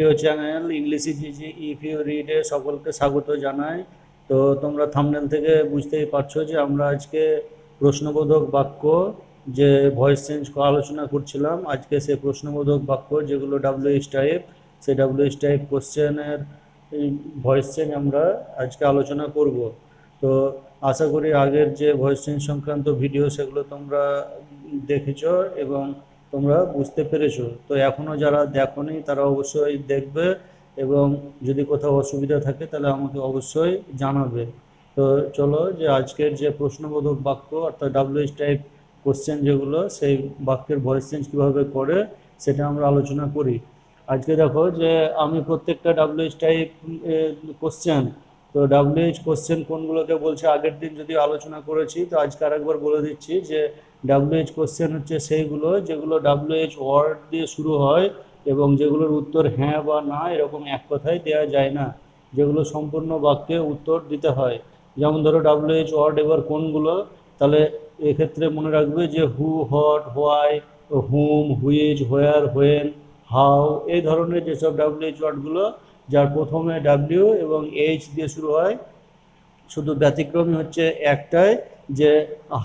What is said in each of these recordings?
প্রিয় channel English easy if you রিডে সকলকে স্বাগত জানাই। তো তোমরা থাম্বনেল থেকে বুঝতেই পারছো যে আমরা আজকে প্রশ্নবোধক বাক্য যে ভয়েস চেঞ্জ আলোচনা করছিলাম, আজকে সেই প্রশ্নবোধক বাক্য যেগুলো ডাব্লিউএইচ টাইপ, সেই ডাব্লিউএইচ টাইপ কোশ্চেনের ভয়েস চেঞ্জ আমরা আজকে আলোচনা করব। তো আশা করি আগের যে ভয়েস চেঞ্জ সংক্রান্ত ভিডিও সেগুলো তোমরা দেখেছো এবং তোমরা বুঝতে পেরেছো। তো এখনও যারা দেখোনি তারা অবশ্যই দেখবে এবং যদি কোথাও অসুবিধা থাকে তাহলে আমাকে অবশ্যই জানাবে। তো চলো যে আজকের যে প্রশ্নবোধক বাক্য অর্থাৎ ডাব্লিউএইচ টাইপ কোশ্চেন যেগুলো, সেই বাক্যের ভয়েস চেঞ্জ কীভাবে করে সেটা আমরা আলোচনা করি। আজকে দেখো যে আমি প্রত্যেকটা ডাব্লিউএইচ টাইপ কোশ্চেন, তো ডাব্লিউএইচ কোশ্চেন কোনগুলোকে বলছে আগের দিন যদি আলোচনা করেছি, তো আজকে আরেকবার বলে দিচ্ছি যে ডাব্লিউএইচ কোশ্চেন হচ্ছে সেইগুলো যেগুলো ডাব্লিউএইচ ওয়ার্ড দিয়ে শুরু হয় এবং যেগুলোর উত্তর হ্যাঁ বা না এরকম এক কথায় দেওয়া যায় না, যেগুলো সম্পূর্ণ বাক্যে উত্তর দিতে হয়। যেমন ধরো ডাব্লিউএইচ ওয়ার্ড এবার কোনগুলো, তাহলে এক্ষেত্রে মনে রাখবে যে who, what, why, whom, which, where, when, how, এই ধরনের যেসব ডাব্লিউএইচ ওয়ার্ডগুলো যার প্রথমে ডাব্লিউ এবং এইচ দিয়ে শুরু হয়, শুধু ব্যতিক্রমী হচ্ছে একটাই, যে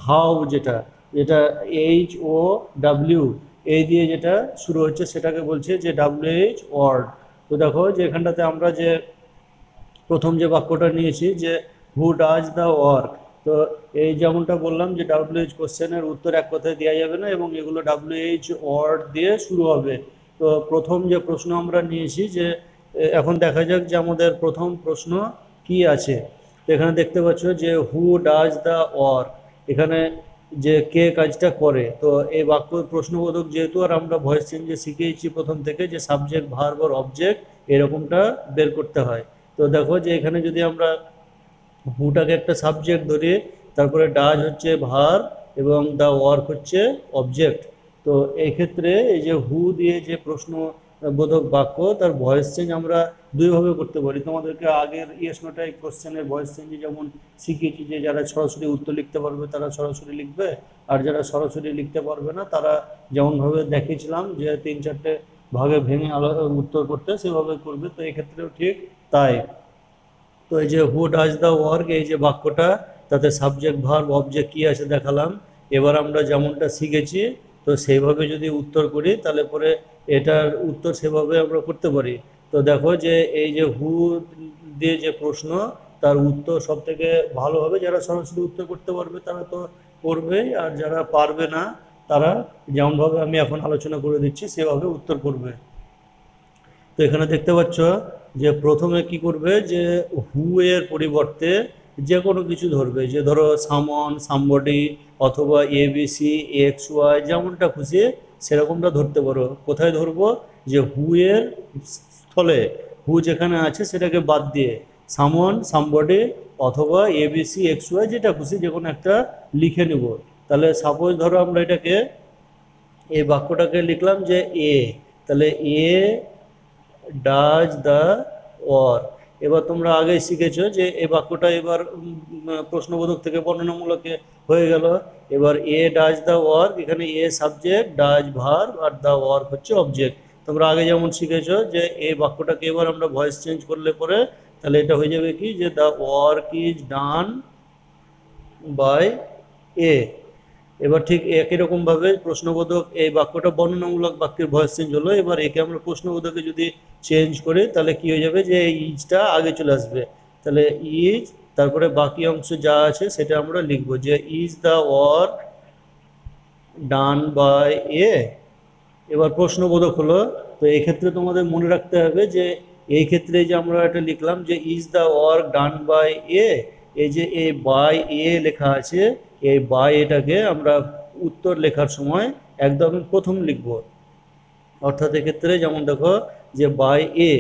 হাউ যেটা যেটা এইচ ও ডাব্লিউ এই দিয়ে যেটা শুরু হচ্ছে সেটাকে বলছে যে ডাব্লিউএইচ ওয়ার্ড। তো দেখো যে এখানটাতে আমরা যে প্রথম যে বাক্যটা নিয়েছি যে হু ডাজ দ্য ওয়ার্ক, তো এই যেমনটা বললাম যে ডাব্লিউএইচ কোশ্চেনের উত্তর এক কথায় দেওয়া যাবে না এবং এগুলো ডাব্লিউএইচ ওয়ার্ড দিয়ে শুরু হবে। তো প্রথম যে প্রশ্ন আমরা নিয়েছি যে এখন দেখা যাক যে আমাদের প্রথম প্রশ্ন কি আছে। তো এখানে দেখতে পাচ্ছ যে হু ডাজ দ্য ওয়ার্ক, এখানে যে কে কাজটা করে। তো এই বাক্য প্রশ্নবোধক যেহেতু, আর আমরা ভয়েস চেঞ্জে শিখেছি প্রথম থেকে যে সাবজেক্ট ভার্ব আর অবজেক্ট এরকমটা বের করতে হয়। তো দেখো যে এখানে যদি আমরা হুটাকে একটা সাবজেক্ট ধরি, তারপরে ডাজ হচ্ছে ভার্ব এবং দ্য ওয়ার্ক হচ্ছে অবজেক্ট। তো এই ক্ষেত্রে এই যে হু দিয়ে যে প্রশ্নবোধক বাক্য তার ভয়েস চেঞ্জ আমরা দুইভাবে করতে পারি। তোমাদেরকে আগের ইয়েস নো টাইপ কোশ্চেনের ভয়েস চেঞ্জে যেমন শিখেছি যে যারা সরাসরি উত্তর লিখতে পারবে তারা সরাসরি লিখবে, আর যারা সরাসরি লিখতে পারবে না তারা যেমনভাবে দেখিয়েছিলাম যে 3-4টে ভাগে ভেঙে উত্তর করতে, সেভাবে করবে। তো এক্ষেত্রেও ঠিক তাই। তো এই যে হু ডাজ দ্য ওয়ার্ক, এই যে বাক্যটা, তাতে সাবজেক্ট ভার্ব অবজেক্ট কী আছে দেখালাম। এবার আমরা যেমনটা শিখেছি তো সেইভাবে যদি উত্তর করি তাহলে পরে এটার উত্তর সেভাবে আমরা করতে পারি। তো দেখো যে এই যে হু দিয়ে যে প্রশ্ন, তার উত্তর সব থেকে ভালো হবে যারা সরাসরি উত্তর করতে পারবে তারা তো করবেই, আর যারা পারবে না তারা যেমনভাবে আমি এখন আলোচনা করে দিচ্ছি সেভাবে উত্তর করবে। তো এখানে দেখতে পাচ্ছ যে প্রথমে কি করবে যে হু এর পরিবর্তে যে কোনো কিছু ধরবে, যে ধরো সামন, সামবডি অথবা এবিসি, এক্স ওয়াই, যেমনটা খুশি সেরকমটা ধরতে পারো। কোথায় ধরবো, যে হু এর স্থলে হু যেখানে আছে সেটাকে বাদ দিয়ে সামন, সামবডি অথবা এবিসি, এক্স ওয়াই, যেটা খুশি যে কোনো একটা লিখে নেব। তাহলে সাপোজ ধরো আমরা এটাকে, এই বাক্যটাকে লিখলাম যে এ, তাহলে এ ডাজ দ্য ওয়ার্ক। এবার তোমরা আগেই শিখেছো যে এই বাক্যটা এবার প্রশ্নবোধক থেকে বর্ণনামূলকে হয়ে গেল। এবার এ ডাজ দ্য ওয়ার্ক, এখানে এ সাবজেক্ট, ডাজ ভার্ব আর দ্য ওয়ার্ক হচ্ছে অবজেক্ট। তোমরা আগে যেমন শিখেছো যে এই বাক্যটাকে এবার আমরা ভয়েস চেঞ্জ করলে পরে তাহলে এটা হয়ে যাবে কি, যে the work is done by A. এবার ঠিক একই রকমভাবে প্রশ্নবোধক এই বাক্যটা বর্ণনামূলক বাক্যের ভয়েস চেঞ্জ হলো। এবার একে আমরা প্রশ্নবোধকে যদি চেঞ্জ করি তাহলে কি হয়ে যাবে, যে ইজটা আগে চলে আসবে। তাহলে ইজ, তারপরে বাকি অংশ যা আছে সেটা আমরা লিখবো যে is the work done by A. এবার প্রশ্নবোধক হলো। তো এই ক্ষেত্রে তোমাদের মনে রাখতে হবে যে এই ক্ষেত্রে যে আমরা এটা লিখলাম যে is the work done by A, এই যে এ বাই এ লেখা আছে, এই বাই এটাকে আমরা উত্তর লেখার সময় একদম প্রথম লিখব। অর্থাৎ এক্ষেত্রে যেমন দেখো যে বাই এ।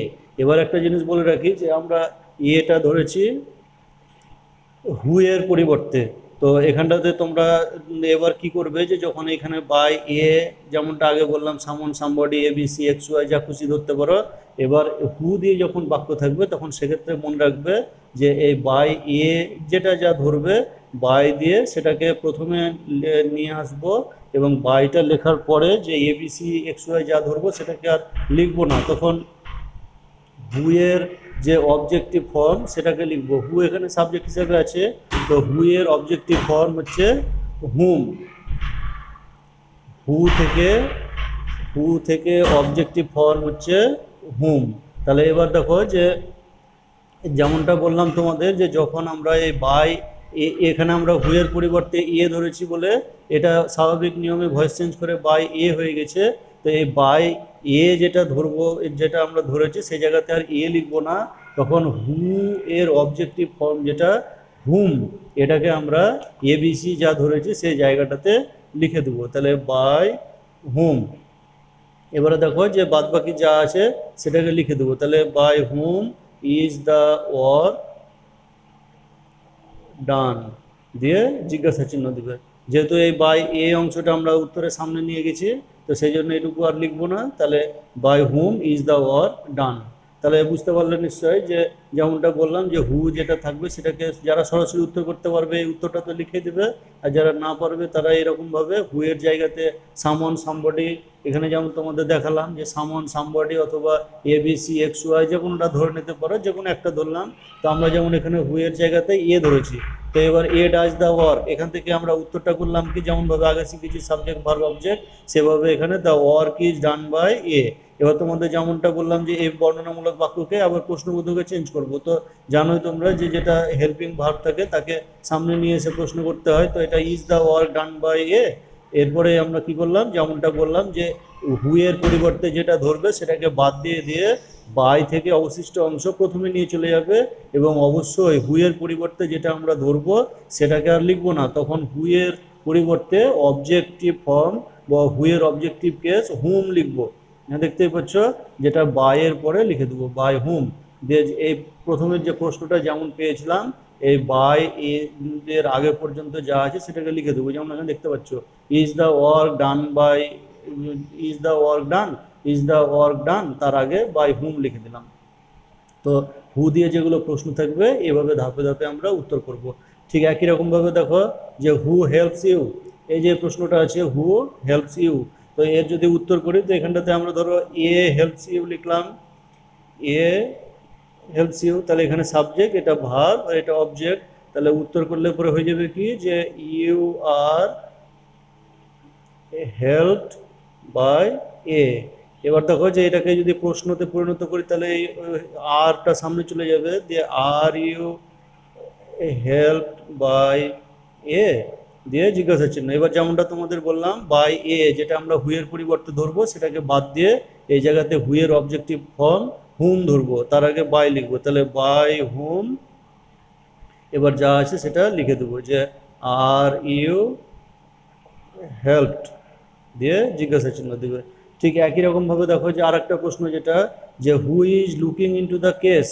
এবার একটা জিনিস বলে রাখি যে আমরা এটা ধরেছি হু এর পরিবর্তে। তো এখানটাতে তোমরা এবার কি করবে, যে যখন এখানে বাই এ, যেমনটা আগে বললাম সামন, সামবডি, এ বি সি, এক্স ওয়াই, যা খুশি ধরতে পারো। এবার হু দিয়ে যখন বাক্য থাকবে তখন সেক্ষেত্রে মনে রাখবে যে এই বাই এ যেটা যা ধরবে, বাই দিয়ে সেটাকে প্রথমে নিয়ে আসবো এবং বাইটা লেখার পরে যে এ বি সি, এক্স ওয়াই যা ধরবো সেটাকে আর লিখবো না। তখন হু এর যে অবজেক্টিভ ফর্ম সেটাকে লিখবো। হু এখানে সাবজেক্ট হিসেবে আছে, তো হু এর অবজেক্টিভ ফর্ম হচ্ছে হুম। হু থেকে অবজেক্টিভ ফর্ম হচ্ছে হুম। তাহলে এবার দেখো যে যেমনটা বললাম তোমাদের যে যখন আমরা এই বাই এখানে আমরা হুয়ের পরিবর্তে ধরেছি বলে এটা স্বাভাবিক নিয়মে ভয়েস চেঞ্জ করে বাই হয়ে গেছে। তো এই বাই যেটা ধরবো, যেটা আমরা ধরেছি সেই জায়গাতে আর লিখবো না, তখন হু এর অবজেক্টিভ ফর্ম যেটা হুম, এটাকে আমরা এবিসি যা ধরেছি সেই জায়গাটাতে লিখে দেবো। তাহলে বাই হুম। এবারে দেখো যে বাদবাকি যা আছে সেটাকে লিখে দেবো। তাহলে by whom is the work done, দিয়ে জিজ্ঞাসা চিহ্ন দিবে। যেহেতু এই বাই অংশটা আমরা উত্তরের সামনে নিয়ে গেছি, তো সেই জন্য এটুকু আর লিখবো না। তাহলে by whom is the work done. তাহলে বুঝতে পারলে নিশ্চয়ই যে যেমনটা বললাম যে হু যেটা থাকবে সেটাকে যারা সরাসরি উত্তর করতে পারবে এই উত্তরটা তো লিখে দেবে, আর যারা না পারবে তারা এরকমভাবে হু এর জায়গাতে সামন সামবডি, এখানে যেমন তোমাদের দেখালাম যে সামন সামবডি অথবা এবিসি এক্স ওয়াই যে কোনোটা ধরে নিতে পারো, যে কোনো একটা ধরলাম। তো আমরা যেমন এখানে হু এর জায়গাতে ধরেছি, তো এবার ডাজ দ্য ওয়ার্ক, এখান থেকে আমরা উত্তরটা করলাম কি যেমনভাবে আগে শিখেছি সাবজেক্ট ভার্ব অবজেক্ট, সেভাবে এখানে the work is done by এবার তোমাদের যেমনটা বললাম যে এই বর্ণনামূলক বাক্যকে আবার প্রশ্নবোধকে চেঞ্জ করব। তো জানোই তোমরা যে যেটা হেল্পিং ভার্ব থাকে তাকে সামনে নিয়ে এসে প্রশ্ন করতে হয়, তো এটা is the work done by এরপরে আমরা কি করলাম যেমনটা বললাম যে হু এর পরিবর্তে যেটা ধরবে সেটাকে বাদ দিয়ে দিয়ে বাই থেকে অবশিষ্ট অংশ প্রথমে নিয়ে চলে যাবে, এবং অবশ্যই হু এর পরিবর্তে যেটা আমরা ধরবো সেটাকে আর লিখবো না, তখন হু এর পরিবর্তে অবজেক্টিভ ফর্ম বা হু এর অবজেক্টিভ কেস হুম লিখবো। দেখতেই পাচ্ছ যেটা বাই এর পরে লিখে দেবো বাই হুম। দিয়ে এই প্রথমের যে প্রশ্নটা যেমন পেয়েছিলাম এই বাই এর আগে পর্যন্ত যা আছে সেটাকে লিখে দেবো, যেমন এখানে দেখতে পাচ্ছ is the work done by, is the work done, is the work done, তার আগে বাই হুম লিখে দিলাম। তো হু দিয়ে যেগুলো প্রশ্ন থাকবে এভাবে ধাপে ধাপে আমরা উত্তর করব। ঠিক একই রকমভাবে দেখো যে হু হেল্পস ইউ, এই যে প্রশ্নটা আছে হু হেল্পস ইউ, তো এর যদি উত্তর করি তো এখানটাতে আমরা ধরো হেল্পস ইউ লিখলাম, হেল্পস ইউ, তাহলে এখানে সাবজেক্ট, এটা ভার্ব আর এটা অবজেক্ট। তাহলে উত্তর করলে পরে হয়ে যাবে কি যে ইউ আর হেল্পড বাই এবার দেখো যে এটাকে যদি প্রশ্নতে পরিণত করি তাহলে এই আরটা সামনে চলে যাবে, দিয়ে আর ইউ হেল্পড বাই দিয়ে জিজ্ঞাসা চিহ্ন। এবার যেমনটা তোমাদের বললাম বাই যেটা আমরা হুয়ের পরিবর্তে ধরবো সেটাকে বাদ দিয়ে এই জায়গাতে হুয়ের অবজেক্টিভ ফর্ম হুম ধরবো, তার আগে বাই লিখবো। তাহলে বাই হুম, এবার যা আছে সেটা লিখে দেবো যে আর ইউ হেল্পড, দিয়ে জিজ্ঞাসা চিহ্ন দেবে। ঠিক একই রকমভাবে দেখো যে আর একটা প্রশ্ন যেটা যে who is looking into the case,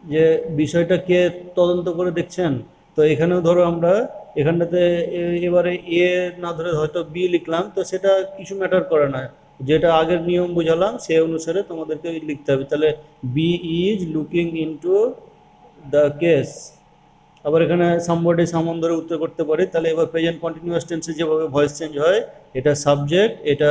যে বিষয়টা কে তদন্ত করে দেখছেন। তো এখানেও ধরো আমরা এখানটাতে এবারে না ধরে হয়তো বি লিখলাম, তো সেটা কিছু ম্যাটার করে না, যেটা আগের নিয়ম বুঝালাম সে অনুসারে তোমাদেরকে লিখতে হবে। তাহলে B is looking into the case. আবার এখানে সামবডি সামন ধরে উত্তর করতে পারি। তাহলে এবার প্রেজেন্ট কন্টিনিউয়াস টেন্সে যেভাবে ভয়েস চেঞ্জ হয়, এটা সাবজেক্ট, এটা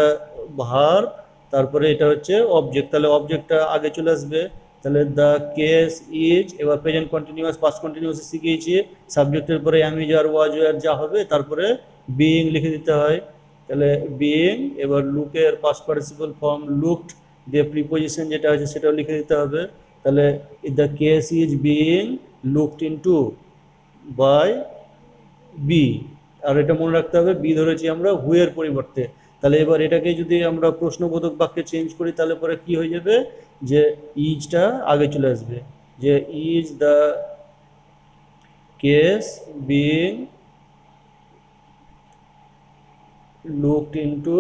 ভার্ব, তারপরে এটা হচ্ছে অবজেক্ট, তাহলে অবজেক্টটা আগে চলে আসবে। তাহলে দ্য কেস ইজ, এবার প্রেজেন্ট কন্টিনিউয়াস পাস্ট কন্টিনিউয়াস শিখিয়েছি, সাবজেক্টের পরে am is are was were যা হবে তারপরে বিইং লিখে দিতে হয়। তাহলে বিইং, এবার লুকের পাস্ট পার্টিসিপল ফর্ম লুকড, দিয়ে প্রিপোজিশন যেটা আছে সেটাও লিখে দিতে হবে। তাহলে the case is being looked into by B, আর এটা মনে রাখতে হবে বি ধরেছি আমরা হু এর পরিবর্তে। তাহলে এবার এটাকে যদি আমরা প্রশ্নবোধক বাক্যে চেঞ্জ করি তাহলে পরে কি হয়ে যাবে যে ইজটা আগে চলে আসবে, যে is the case being looked into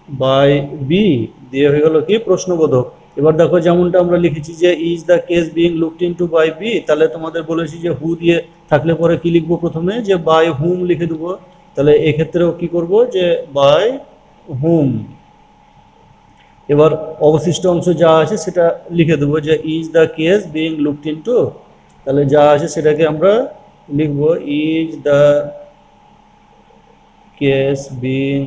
by B, দিয়ে হয়ে গেল কি প্রশ্নবোধক। এবার দেখো যেমনটা আমরা লিখেছি যে is the case being looked into by B, তাহলে তোমাদের বলেছি যে হু দিয়ে থাকলে পরে কি লিখবো প্রথমে যে বাই হুম লিখে দেবো। তাহলে এক্ষেত্রেও কি করব যে বাই হুম। এবার অবশিষ্ট অংশ যা আছে সেটা লিখে দেবো যে is the case being looked into, তাহলে যা আছে সেটাকে আমরা লিখবো is the case being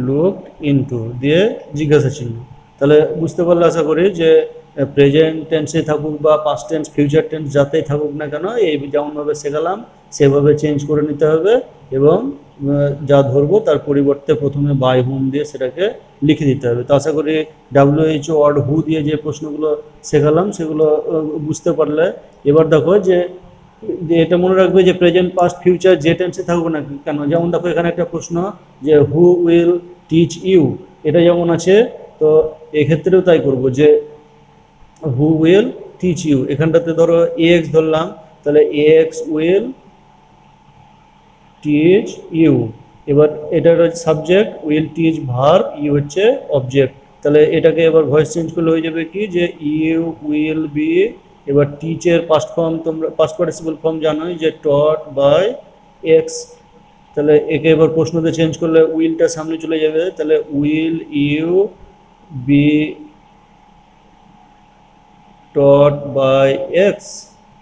looked into দিয়ে জিজ্ঞাসা চিহ্ন। তাহলে বুঝতে পারলে আশা করি যে প্রেজেন্ট টেন্সে থাকুক বা পাস্ট টেন্স ফিউচার টেন্স যাতেই থাকুক না কেন, এই যেমনভাবে শেখালাম সেভাবে চেঞ্জ করে নিতে হবে এবং যা ধরবো তার পরিবর্তে প্রথমে বাই হুম দিয়ে সেটাকে লিখে দিতে হবে। তো আশা করি WHO অর হু দিয়ে যে প্রশ্নগুলো শেখালাম সেগুলো বুঝতে পারলে। এবার দেখো যে এটা মনে রাখবে যে প্রেজেন্ট পাস্ট ফিউচার যে টেন্সে থাকুক না কেন, যেমন দেখো এখানে একটা প্রশ্ন যে হু উইল টিচ ইউ, এটা যেমন আছে, তো এক্ষেত্রেও তাই করব যে হু উইল টিচ ইউ, এখানটাতে ধরো এক্স ধরলাম, তাহলে এক্স উইল টিচ ইউ। এবার এটার হচ্ছে subject, will teach verb, you হচ্ছে অবজেক্ট। তাহলে এটাকে এবার ভয়েস চেঞ্জ করলে হয়ে যাবে কি যে ইউ উইল বি, এবার টিচের পাস্ট ফর্ম তোমরা পাস্ট পার্টিসিপল ফর্ম জানোই যে টট বাই এক্স। তাহলে একে এবার প্রশ্নতে চেঞ্জ করলে উইলটা সামনে চলে যাবে, তাহলে will you be taught by X,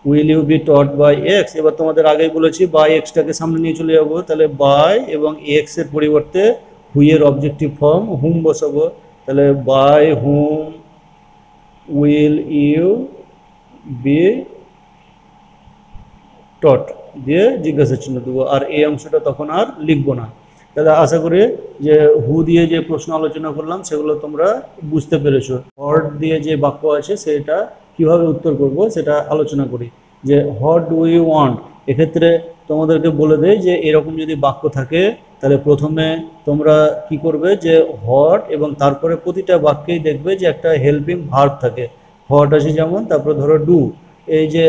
will you be taught by X. এবার তোমাদের আগেই বলেছি বাই এক্সটাকে সামনে নিয়ে চলে যাবো, তাহলে বাই এবং এক্স এর পরিবর্তে হুইয়ের অবজেক্টিভ ফর্ম হুম বসাবো, তাহলে by whom will you be taught দিয়ে জিজ্ঞাসা চিহ্ন দেবো, আর এই অংশটা তখন আর লিখবো না। তাহলে আশা করি যে হু দিয়ে যে প্রশ্ন আলোচনা করলাম সেগুলো তোমরা বুঝতে পেরেছো। হট দিয়ে যে বাক্য আছে সেটা কিভাবে উত্তর করব সেটা আলোচনা করি। যে হোয়াট ডু ইউ ওয়ান্ট, এক্ষেত্রে তোমাদেরকে বলে দেয় যে এরকম যদি বাক্য থাকে তাহলে প্রথমে তোমরা কি করবে যে হট এবং তারপরে প্রতিটা বাক্যেই দেখবে যে একটা হেল্পিং ভার্ব থাকে। হট আছে যেমন, তারপরে ধরো ডু, এই যে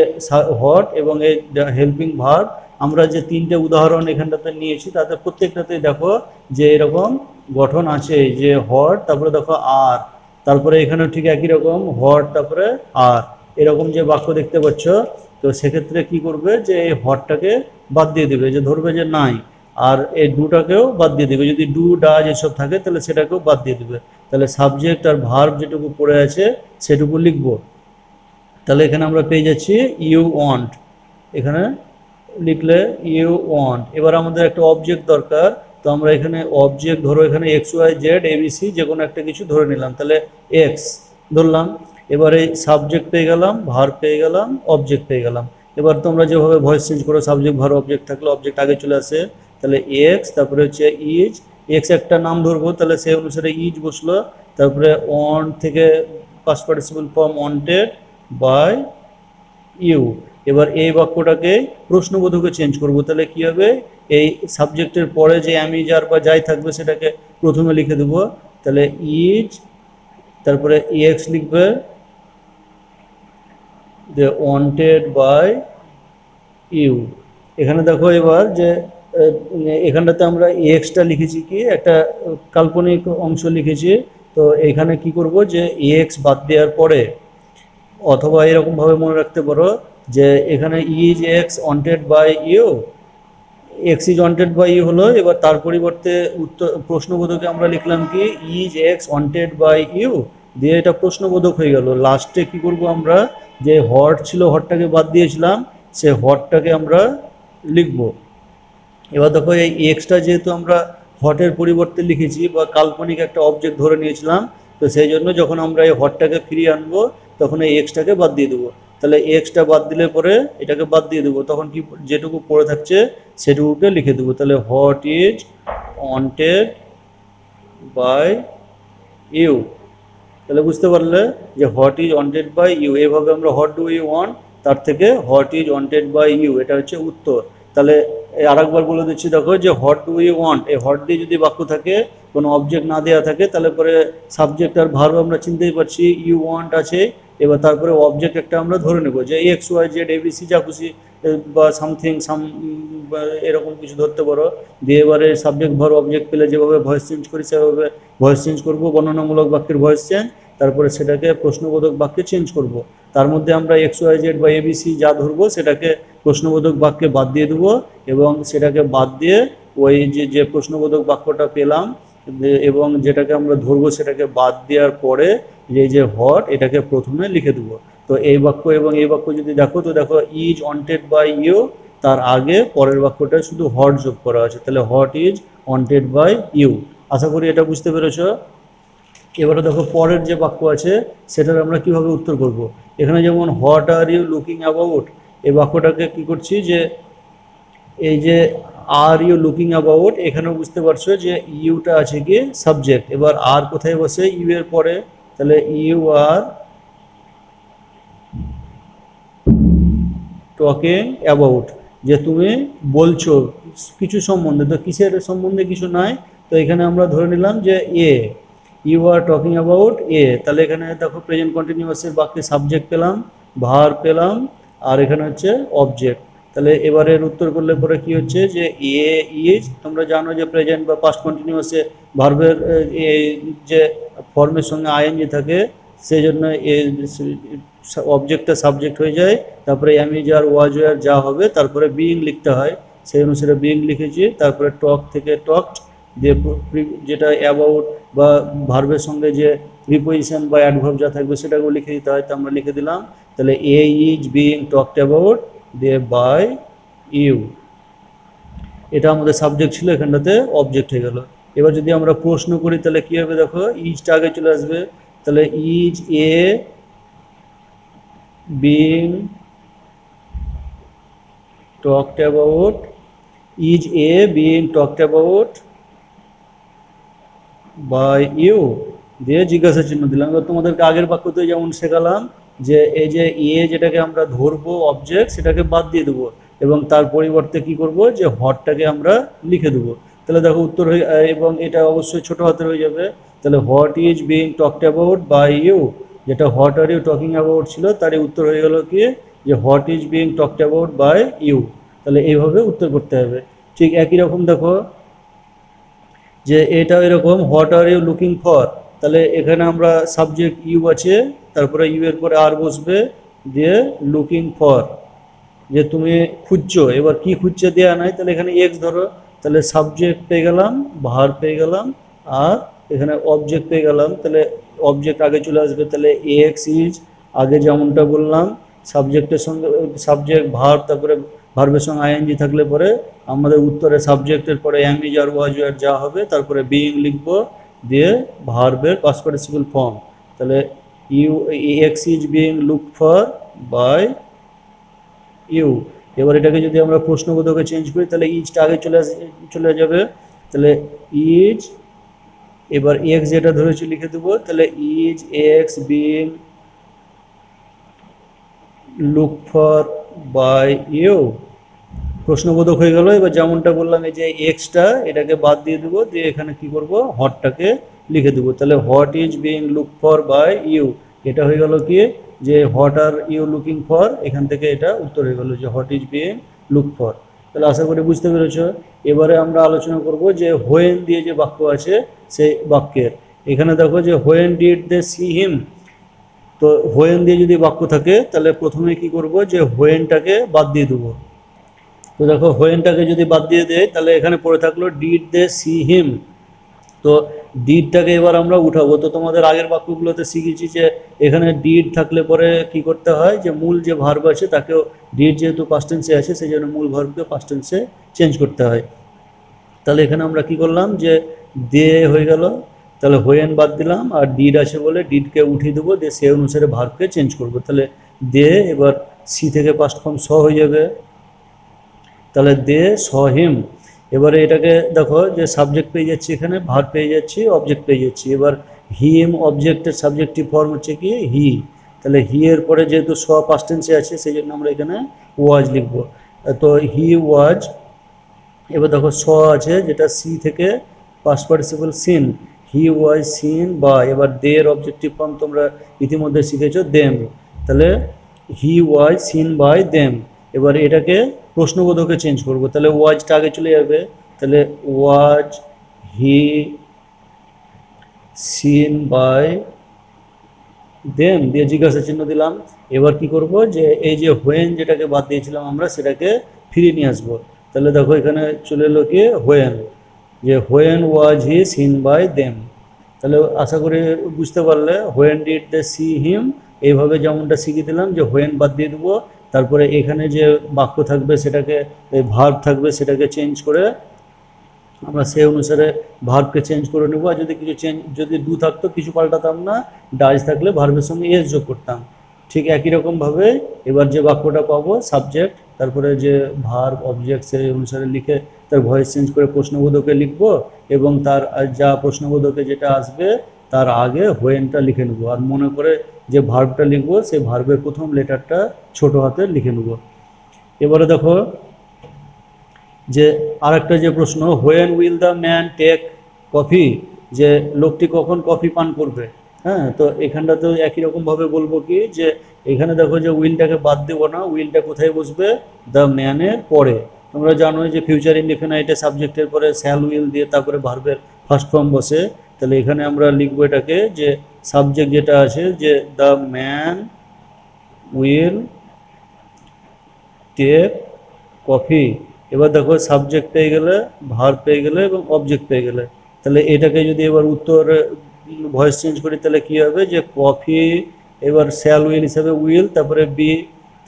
হট এবং এই হেল্পিং ভার্ব, আমরা যে তিনটে উদাহরণ এখানটাতে নিয়েছি তাতে প্রত্যেকটাতে দেখো যে এরকম গঠন আছে, যে হট তারপরে দেখো আর, তারপরে এখানেও ঠিক একই রকম হট তারপরে আর, এরকম যে বাক্য দেখতে পাচ্ছ। তো সেক্ষেত্রে কি করবে যে এই হটটাকে বাদ দিয়ে দেবে, যে ধরবে যে নাই, আর এই ডুটাকেও বাদ দিয়ে দেবে, যদি ডু ডাজ এসব থাকে তাহলে সেটাকেও বাদ দিয়ে দেবে। তাহলে সাবজেক্ট আর ভার্ব যেটুকু পড়ে আছে সেটুকু লিখবো। তাহলে এখানে আমরা পেয়ে যাচ্ছি ইউ ওয়ান্ট, এখানে লিখলে ইউ ওয়ান্ট। এবার আমাদের একটা অবজেক্ট দরকার, তো আমরা এখানে অবজেক্ট ধরো এখানে এক্স ওয়াই জেড এবিসি যে কোনো একটা কিছু ধরে নিলাম, তাহলে এক্স ধরলাম। এবারে সাবজেক্ট পেয়ে গেলাম, ভার্ব পেয়ে গেলাম, অবজেক্ট পেয়ে গেলাম। এবার তোমরা যেভাবে ভয়েস চেঞ্জ করো সাবজেক্ট ভার্ব অবজেক্ট থাকলে অবজেক্ট আগে চলে আসে, তাহলে এক্স তারপরে হচ্ছে ইজ, এক্স একটা নাম ধরবো তাহলে সেই অনুসারে ইজ বসলো, তারপরে ওয়ান্ট থেকে past participle form wanted by you. এবার এই বাক্যটাকে প্রশ্নবোধকে চেঞ্জ করব, তাহলে কি হবে এই সাবজেক্টের পরে যে আমি যার বা যাই থাকবে সেটাকে প্রথমে লিখে দেবো, তাহলে ইজ তারপরে এক্স লিখবে, যে ওয়ান্টেড বাই ইউ। এখানে দেখো এবার যে এখানটাতে আমরা এক্সটা লিখেছি কি একটা কাল্পনিক অংশ লিখেছি, তো এখানে কি করব যে এক্স বাদ দেওয়ার পরে, অথবা এরকমভাবে মনে রাখতে পারো যে এখানে is X wanted by you, X is wanted by you হলো, এবার তার পরিবর্তে উত্তর প্রশ্নবোধকে আমরা লিখলাম কি is X wanted by you দিয়ে, এটা প্রশ্নবোধক হয়ে গেল। লাস্টে কি করব আমরা, যে হট ছিল হটটাকে বাদ দিয়েছিলাম, সে হটটাকে আমরা লিখব। এবার দেখো এই এক্সটা যেহেতু আমরা হটের পরিবর্তে লিখেছি বা কাল্পনিক একটা অবজেক্ট ধরে নিয়েছিলাম, তো সেই জন্য যখন আমরা এই হটটাকে ফিরিয়ে আনবো তখন এই এক্সটাকে বাদ দিয়ে দেবো। তাহলে এক্সটা বাদ দিলে পরে এটাকে বাদ দিয়ে দেবো, তখন কি যেটুকু পড়ে থাকছে সেটুকুকে লিখে দেবো। তাহলে what is wanted by you, তাহলে বুঝতে পারলে যে what is wanted by you, এভাবে আমরা হোয়াট ডু ইউ ওয়ান্ট তার থেকে what is wanted by you, এটা হচ্ছে উত্তর। তাহলে আরেকবার বলে দিচ্ছি দেখো যে হোয়াট ডু ইউ ওয়ান্ট, এই হোয়াট দিয়ে যদি বাক্য থাকে কোনো অবজেক্ট না দেওয়া থাকে তাহলে পরে সাবজেক্ট আর ভার্ব আমরা চিনতেই পারছি, ইউ ওয়ান্ট আছে, এবার তারপরে অবজেক্ট একটা আমরা ধরে নেব যে এক্স ওয়াই জেড এবিসি যা খুশি বা সামথিং সাম এরকম কিছু ধরতে পারো, দিয়ে এবারে সাবজেক্ট ভার্ব অবজেক্ট পেলে যেভাবে ভয়েস চেঞ্জ করি সেভাবে ভয়েস চেঞ্জ করবো, বর্ণনামূলক বাক্যের ভয়েস চেঞ্জ, তারপরে সেটাকে প্রশ্নবোধক বাক্যে চেঞ্জ করব। তার মধ্যে আমরা এক্স ওয়াই জেড বা এবিসি যা ধরবো সেটাকে প্রশ্নবোধক বাক্যে বাদ দিয়ে দেবো, এবং সেটাকে বাদ দিয়ে ওই যে প্রশ্নবোধক বাক্যটা পেলাম এবং যেটাকে আমরা ধরবো সেটাকে বাদ দেওয়ার পরে যে হট এটাকে প্রথমে লিখে দেবো। তো এই বাক্য এবং এই বাক্য যদি দেখো, তো দেখো ইজ ওয়ান্টেড বাই ইউ, তার আগে পরের বাক্যটা শুধু হট যোগ করা আছে, তাহলে what is wanted by you. আশা করি এটা বুঝতে পেরেছো। এবারে দেখো পরের যে বাক্য আছে সেটার আমরা কিভাবে উত্তর করব। এখানে যেমন what are you looking about, এই বাক্যটাকে কি করছি যে এই যে আর ইউ লুকিং অ্যাবাউট, এখানেও বুঝতে পারছো যে ইউটা আছে কি সাবজেক্ট। এবার আর কোথায় বসে, ইউ এর পরে, তাহলে ইউ আর টকিং অ্যাবাউট, যে তুমি বলছো কিছু সম্বন্ধে, তো কিসের সম্বন্ধে কিছু নাই, তো এখানে আমরা ধরে নিলাম যে A, you are talking about A. তাহলে এখানে দেখো প্রেজেন্ট কন্টিনিউয়াসের বাক্যে সাবজেক্ট পেলাম, ভার পেলাম, আর এখানে হচ্ছে অবজেক্ট। তাহলে এবারের উত্তর করলে পরে কি হচ্ছে যে এ ইজ, তোমরা জানো যে প্রেজেন্ট বা পাস্ট কন্টিনিউয়াসে ভার্বের যে ফর্মের সঙ্গে আইএনজি থাকে, সেই জন্য এ অবজেক্টটা সাবজেক্ট হয়ে যায়, তারপরে অ্যামিজ আর ওয়াজ ওয়ার যা হবে তারপরে বিইং লিখতে হয়, সেই অনুসারে বিইং লিখেছি। তারপরে টক থেকে টকড, দিয়ে যেটা অ্যাবাউট বা ভার্বের সঙ্গে যে প্রিপোজিশন বা অ্যাডভার্ব যা থাকবে সেটাকেও লিখে দিতে হয়, তো আমরা লিখে দিলাম। তাহলে এ ইজ বিইং টকড অ্যাবাউট দিয়ে বাই ইউ, এটা আমাদের সাবজেক্ট ছিল, এখানটাতে অবজেক্ট হয়ে গেল। এবার যদি আমরা প্রশ্ন করি তাহলে কী হবে, দেখো ইজটা আগে চলে আসবে, তাহলে is A being talked about, is A being talked about by you, দিয়ে জিজ্ঞাসা চিহ্ন দিলাম। এবার তোমাদেরকে আগের বাক্যতে যেমন শেখালাম যে এই যে এ যেটাকে আমরা ধরবো অবজেক্ট, সেটাকে বাদ দিয়ে দেবো এবং তার পরিবর্তে কি করব যে হটটাকে আমরা লিখে দেবো। তাহলে দেখো উত্তর হয়ে, এবং এটা অবশ্যই ছোট হাতের হয়ে যাবে। তাহলে what is being talked about by you, যেটা what are you talking about ছিল, তারই উত্তর হয়ে গেল কি যে what is being talked about by you. তাহলে এইভাবে উত্তর করতে হবে। ঠিক একই রকম দেখো যে এটাও এরকম, what are you looking for, তাহলে এখানে আমরা সাবজেক্ট ইউ আছে, তারপরে ইউ এর পরে আর বসবে, দিয়ে লুকিং ফর, যে তুমি খুঁজছো, এবার কি খুঁজছে দেওয়া নাই, তাহলে এখানে এক্স ধরো, তাহলে সাবজেক্ট পেয়ে গেলাম, ভার পেয়ে গেলাম, আর এখানে অবজেক্ট পেয়ে গেলাম। তাহলে অবজেক্ট আগে চলে আসবে, তাহলে এক্স ইজ, আগে যেমনটা বললাম সাবজেক্টের সঙ্গে সাবজেক্ট ভার, তারপরে ভার্বের সঙ্গে আইএনজি থাকলে পরে আমাদের উত্তরে সাবজেক্টের পরে am is are was were যা হবে তারপরে বিইং লিখবো, দিয়ে ভার্বের পাস্ট পার্টিসিপল ফর্ম। তাহলে you X is being look for by you. এবার এটাকে যদি আমরা প্রশ্নবোধকে চেঞ্জ করি তাহলে ইজটা আগে চলে যাবে, তাহলে ইজ, এবার এক্স যেটা ধরেছি লিখে দেবো, তাহলে is X being look for by you, প্রশ্নবোধক হয়ে গেল। এবার যেমনটা বললাম এই যে এক্সটা এটাকে বাদ দিয়ে দেবো, দিয়ে এখানে কি করব হটটাকে লিখে দেবো। তাহলে what is being look for by you, এটা হয়ে গেল কি যে what are you looking for, এখান থেকে এটা উত্তর হয়ে গেল যে what is being look for. তাহলে আশা করি বুঝতে পেরেছ। এবারে আমরা আলোচনা করব যে হোয়েন দিয়ে যে বাক্য আছে সেই বাক্যের, এখানে দেখো যে when did they see him, তো হোয়েন দিয়ে যদি বাক্য থাকে তাহলে প্রথমে কি করব যে হোয়েনটাকে বাদ দিয়ে দেবো। তো দেখো হোয়েনটাকে যদি বাদ দিয়ে দেয় তাহলে এখানে পড়ে থাকলো ডিড দে সি হিম, তো ডিডটাকে এবার আমরা উঠাবো। তো তোমাদের আগের বাক্যগুলোতে শিখেছি যে এখানে ডিড থাকলে পরে কি করতে হয় যে মূল যে ভার্ব আছে তাকেও, ডিড যেহেতু পাস্ট টেন্সে আছে সেই জন্য মূল ভার্বকে পাস্ট টেন্সে চেঞ্জ করতে হয়। তাহলে এখানে আমরা কি করলাম যে দে হয়ে গেল, তাহলে হোয়েন বাদ দিলাম, আর ডিড আছে বলে ডিডকে উঠিয়ে দেবো, দিয়ে সে অনুসারে ভার্বকে চেঞ্জ করবো। তাহলে দে, এবার সি থেকে পাস্ট ফর্ম স হয়ে যাবে, তাহলে দে স হিম। এবারে এটাকে দেখো যে সাবজেক্ট পেয়ে যাচ্ছি, এখানে ভার্ব পেয়ে যাচ্ছি, অবজেক্ট পেয়ে যাচ্ছি। এবার হিম অবজেক্টের সাবজেক্টিভ ফর্ম হচ্ছে কি হি, তাহলে হি এর পরে যেহেতু স পাস্ট টেন্সে আছে সেই জন্য আমরা এখানে ওয়াজ লিখবো, তো হি ওয়াজ। এবার দেখো স আছে যেটা সি থেকে past participle seen, he was seen বা, এবার দের অবজেক্টিভ ফর্ম তোমরা ইতিমধ্যে শিখেছো দেম, তাহলে হি ওয়াজ সিন বাই দেম। এবার এটাকে প্রশ্নবোধকে চেঞ্জ করব, তাহলে ওয়াজটা আগে চলে যাবে, তাহলে ওয়াজ হি সিন বাই দেম, দিয়ে জিজ্ঞাসা চিহ্ন দিলাম। এবার কি করব যে এই যে হোয়েন যেটাকে বাদ দিয়েছিলাম আমরা সেটাকে ফিরিয়ে নিয়ে আসবো। তাহলে দেখো এখানে চলে এলো কি হোয়েন, যে when was he seen by them. তাহলে আশা করি বুঝতে পারলে when did they see him, এইভাবে যেমনটা শিখিয়ে দিলাম যে হোয়েন বাদ দিয়ে দেবো, তারপরে এখানে যে বাক্য থাকবে সেটাকে, ভার্ব থাকবে সেটাকে চেঞ্জ করে আমরা সেই অনুসারে ভার্বকে চেঞ্জ করে নেবো। আর যদি কিছু চেঞ্জ, যদি ডু থাকতো কিছু পাল্টাতাম না, ডাজ থাকলে ভার্বের সঙ্গে এস যোগ করতাম। ঠিক একই রকমভাবে এবার যে বাক্যটা পাবো সাবজেক্ট তারপরে যে ভার্ব অবজেক্ট সেই অনুসারে লিখে তার ভয়েস চেঞ্জ করে প্রশ্নবোধকে লিখবো, এবং তার যা প্রশ্নবোধকে যেটা আসবে তার আগে হোয়েনটা লিখে নেবো। আর মনে করে যে ভার্বটা লিখবো সেই ভার্বের প্রথম লেটারটা ছোট হাতে লিখে নেবো। এবারে দেখো যে আরেকটা যে প্রশ্ন, when will the man take coffee, যে লোকটি কখন কফি পান করবে। হ্যাঁ, তো এখানটাতেও একই রকমভাবে বলবো কি যে এখানে দেখো যে উইলটাকে বাদ দেবো না, উইলটা কোথায় বসবে, দ্য ম্যানের পরে। তোমরা জানো যে ফিউচার ইনডিফিনাইটে সাবজেক্টের পরে শ্যাল উইল দিয়ে তারপরে ভার্বের ফার্স্ট ফর্ম বসে। তাহলে এখানে আমরা লিখবো এটাকে যে সাবজেক্ট যেটা আছে যে the man will take coffee. এবার দেখো সাবজেক্ট পেয়ে গেলে, ভার্ব পেয়ে গেলে এবং অবজেক্ট পেয়ে গেলে, তাহলে এটাকে যদি এবার উত্তর ভয়েস চেঞ্জ করি তাহলে কি হবে যে কফি, এবার শ্যাল উইল হিসাবে উইল, তারপরে বি,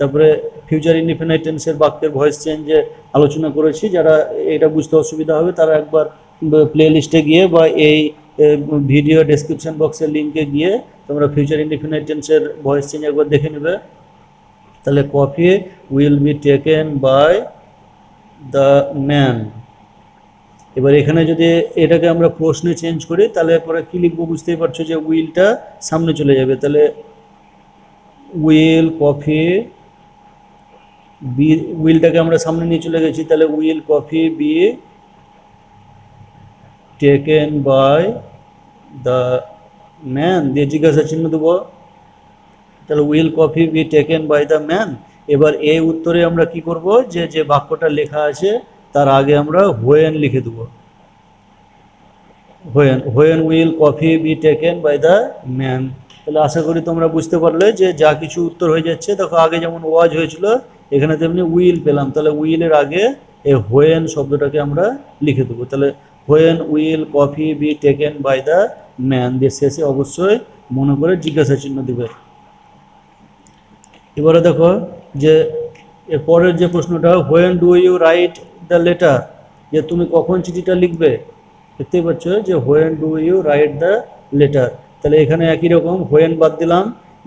তারপরে ফিউচার ইনডিফিনাইট টেন্সের বাক্যের ভয়েস চেঞ্জে আলোচনা করেছি। যারা এটা বুঝতে অসুবিধা হবে তারা একবার প্লে লিস্টে গিয়ে বা এই ভিডিও ডেসক্রিপশন বক্সের লিঙ্কে গিয়ে তোমরা ফিউচার ইনডিফিনাইট টেন্সের ভয়েস চেঞ্জ একবার দেখে নেবে। তাহলে coffee will be taken by the man. এবার এখানে যদি এটাকে আমরা প্রশ্নে চেঞ্জ করি তাহলে পরে কি লিখবো বুঝতেই পারছো যে উইলটা সামনে চলে যাবে। তাহলে উইল কফি বি, উইলটাকে আমরা সামনে নিয়ে চলে গেছি, তাহলে will coffee be taken by the man দিয়ে জিজ্ঞাসা চিহ্ন দেবো। তাহলে will coffee be taken by the man. এবার এই উত্তরে আমরা কি করব যে যে বাক্যটা লেখা আছে তার আগে আমরা হোয়েন লিখে দেবো। When will coffee be taken by the man. তাহলে আশা করি তোমরা বুঝতে পারলে যে যা কিছু উত্তর হয়ে যাচ্ছে, দেখো আগে যেমন ওয়াজ হয়েছিল এখানে তেমনি উইল পেলাম, তাহলে উইলের আগে এই হোয়েন শব্দটাকে আমরা লিখে দেবো। তাহলে when will coffee be taken by the man দিয়ে শেষে অবশ্যই মনে করে জিজ্ঞাসা চিহ্ন দেবে। এবারে দেখো যে এর পরের যে প্রশ্নটা, when do you write the letter, যে তুমি কখন চিঠিটা লিখবে। দেখতেই পাচ্ছ যে when do you write the letter. তাহলে এখানে একই রকম হোয়েন বাদ দিলাম,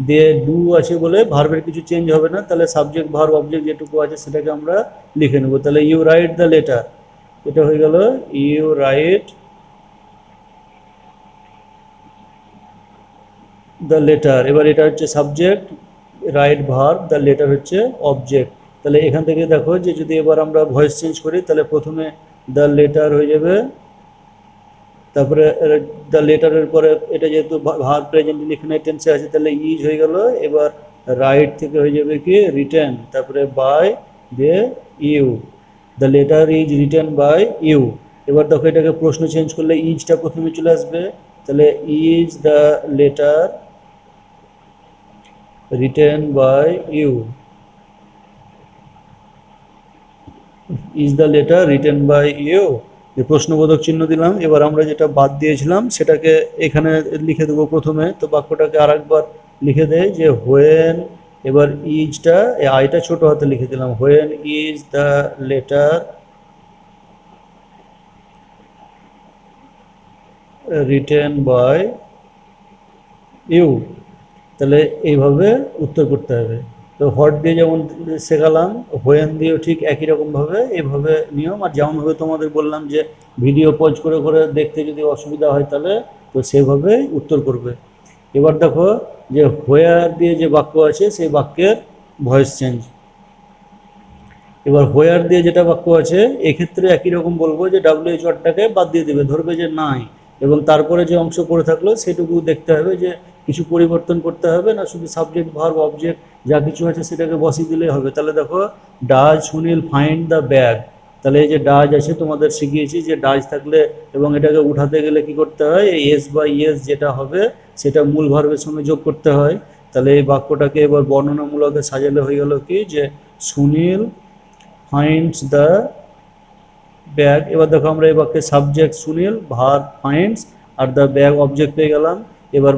দিয়ে ডু আছে বলে ভার্বের কিছু চেঞ্জ হবে না, তাহলে সাবজেক্ট ভার্ব অবজেক্ট যেটুকু আছে সেটাকে আমরা লিখে নেব। তাহলে ইউ রাইট দ্য লেটার, এটা হয়ে গেল ইউ রাইট দ্য লেটার। এবার এটা হচ্ছে subject, right verb, the letter হচ্ছে অবজেক্ট। তাহলে এখান থেকে দেখো যে যদি এবার আমরা ভয়েস চেঞ্জ করি তাহলে প্রথমে দ্য লেটার হয়ে যাবে, তারপরে দ্য লেটারের পরে এটা যেহেতু ভার্ব প্রেজেন্ট ইনডিফিনাইট টেন্সে আছে তাহলে ইজ হয়ে গেল। এবার রাইট থেকে হয়ে যাবে কি রিটেন, তারপরে বাই দিয়ে you, the letter is written by you. এবার দেখো এটাকে প্রশ্ন চেঞ্জ করলে ইজটা প্রথমে চলে আসবে, তাহলে is the letter written by you, is the letter written by you, প্রশ্নবোধক চিহ্ন দিলাম। এবার আমরা যেটা বাদ দিয়েছিলাম সেটাকে এখানে লিখে দেবো প্রথমে। তো বাক্যটাকে আর একবার লিখে দেয় যে হোয়েন, এবার ইজটা আইটা ছোট হাতে লিখে দিলাম, when is the letter written by you. তাহলে এইভাবে উত্তর করতে হবে। তো হট দিয়ে যেমন শেখালাম, হোয়েন দিয়েও ঠিক একই রকমভাবে এভাবে নিয়ম। আর যেমনভাবে তোমাদের বললাম যে ভিডিও পজ করে করে দেখতে যদি অসুবিধা হয় তাহলে তো সেভাবে উত্তর করবে। এবার দেখো যে হোয়ার দিয়ে যে বাক্য আছে সেই বাক্যের ভয়েস চেঞ্জ। এবার হোয়ার দিয়ে যেটা বাক্য আছে এক্ষেত্রে একই রকম বলবো যে ডাব্লিউএইচ ওয়ার্ডটাকে বাদ দিয়ে দেবে, ধরবে যে নাই, এবং তারপরে যে অংশ পড়ে থাকলো সেটুকু দেখতে হবে যে কিছু পরিবর্তন করতে হবে না, শুধু সাবজেক্ট ভার্ব অবজেক্ট যা কিছু আছে সেটাকে বসিয়ে দিলেই হবে। তাহলে দেখো does Sunil find the bag, তাহলে এই যে ডাজ আছে তোমাদের শিখিয়েছি যে ডাজ থাকলে এবং এটাকে উঠাতে গেলে কি করতে হয়, এই এস বা ইয়েস যেটা হবে সেটা মূল ভার্বের সঙ্গে যোগ করতে হয়। তাহলে এই বাক্যটাকে এবার বর্ণনামূলকে সাজালে হয়ে গেল কি যে সুনীল ফাইন্ডস দ্য ব্যাগ। এবার দেখো আমরা এই বাক্যে subject Sunil, verb finds, are the bag object পেয়ে গেলাম। এবার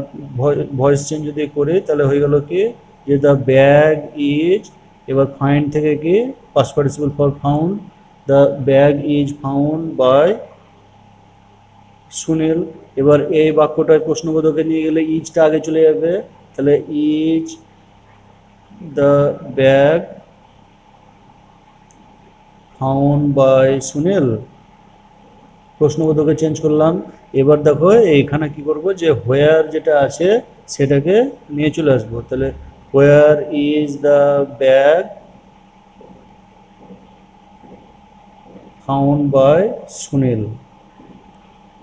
ভয়েস চেঞ্জ যদি করি তাহলে হয়ে গেল কি যে দ্য ব্যাগ ইজ, এবার ফাইন্ড থেকে কি past participle for found, the bag is found by Sunil. এবার এই বাক্যটায় প্রশ্নবোধকে নিয়ে গেলে ইজটা আগে চলে যাবে, তাহলে is the bag found by Sunil. প্রশ্নবোধকে চেঞ্জ করলাম। এবার দেখো এইখানে কি করব, যে হোয়ার যেটা আছে সেটাকে নিয়ে চলে আসবো, তাহলে where is the bag found by Sunil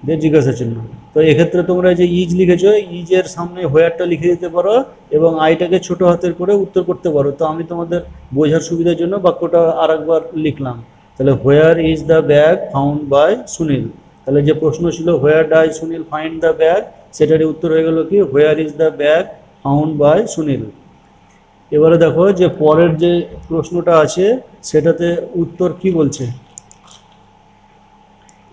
দিয়ে জিজ্ঞাসা চিহ্ন। তো এক্ষেত্রে তোমরা যে ইজ লিখেছো, ইজের সামনে হোয়ারটা লিখে দিতে পারো এবং আইটাকে ছোট হাতের করে উত্তর করতে পারো। তো আমি তোমাদের বোঝার সুবিধার জন্য বাক্যটা আরেকবার লিখলাম। তাহলে where is the bag found by Sunil. তাহলে যে প্রশ্ন ছিল where did Sunil find the bag, সেটারই উত্তর হয়ে গেল কি where is the bag found by Sunil. এবারে দেখো যে পরের যে প্রশ্নটা আছে সেটাতে উত্তর কি বলছে।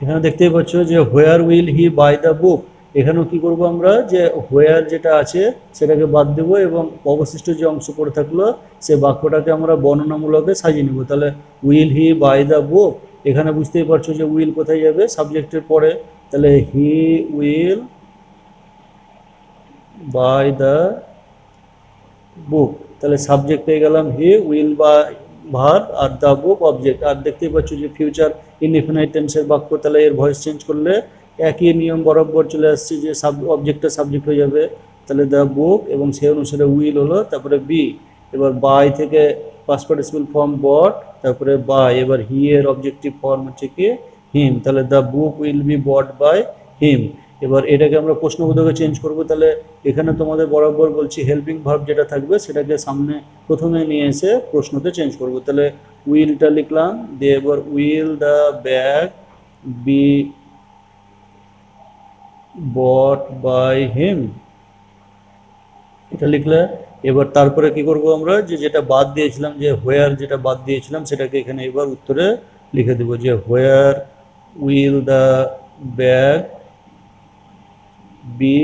এখানে দেখতেই পাচ্ছ যে where will he buy the book. এখানেও কি করব আমরা, যে হোয়ার যেটা আছে সেটাকে বাদ দেব এবং অবশিষ্ট যে অংশ পড়ে থাকলো সে বাক্যটাকে আমরা বর্ণনামূলকে সাজিয়ে নেব। তাহলে will he buy the book, এখানে বুঝতেই পারছো যে উইল কোথায় যাবে, সাবজেক্টের পরে। তাহলে he will buy the book, তাহলে সাবজেক্ট পেয়ে গেলাম হি, উইল বা ভার্ব, আর দ্য বুক অবজেক্ট। আর দেখতেই পাচ্ছ যে ফিউচার ইনডিফিনাইট টেন্সের বাক্য, তাহলে এর ভয়েস চেঞ্জ করলে একই নিয়ম বরাবর চলে আসছে, যে অবজেক্টটা সাবজেক্ট হয়ে যাবে। তাহলে দ্য বুক এবং সেই অনুসারে উইল হলো, তারপরে বি। এবার বাই থেকে পাস্ট পার্টিসিপল ফর্ম বট, তারপরে বাই। এবার হি এর অবজেক্টিভ ফর্ম হচ্ছে কি হিম, তাহলে the book will be bought by him. এবার এটাকে আমরা প্রশ্নবোধকে চেঞ্জ করব। তাহলে এখানে তোমাদের বরাবর বলছি হেল্পিং ভার্ব যেটা থাকবে সেটাকে সামনে প্রথমে নিয়ে এসে প্রশ্নতে চেঞ্জ করব। তাহলে উইলটা লিখলাম, দিয়ে এবার will the bag be bought by him, এটা লিখলে। এবার তারপরে কি করব আমরা, যে যেটা বাদ দিয়েছিলাম, যে হোয়ার যেটা বাদ দিয়েছিলাম সেটাকে এখানে এবার উত্তরে লিখে দেব, যে where will the bag be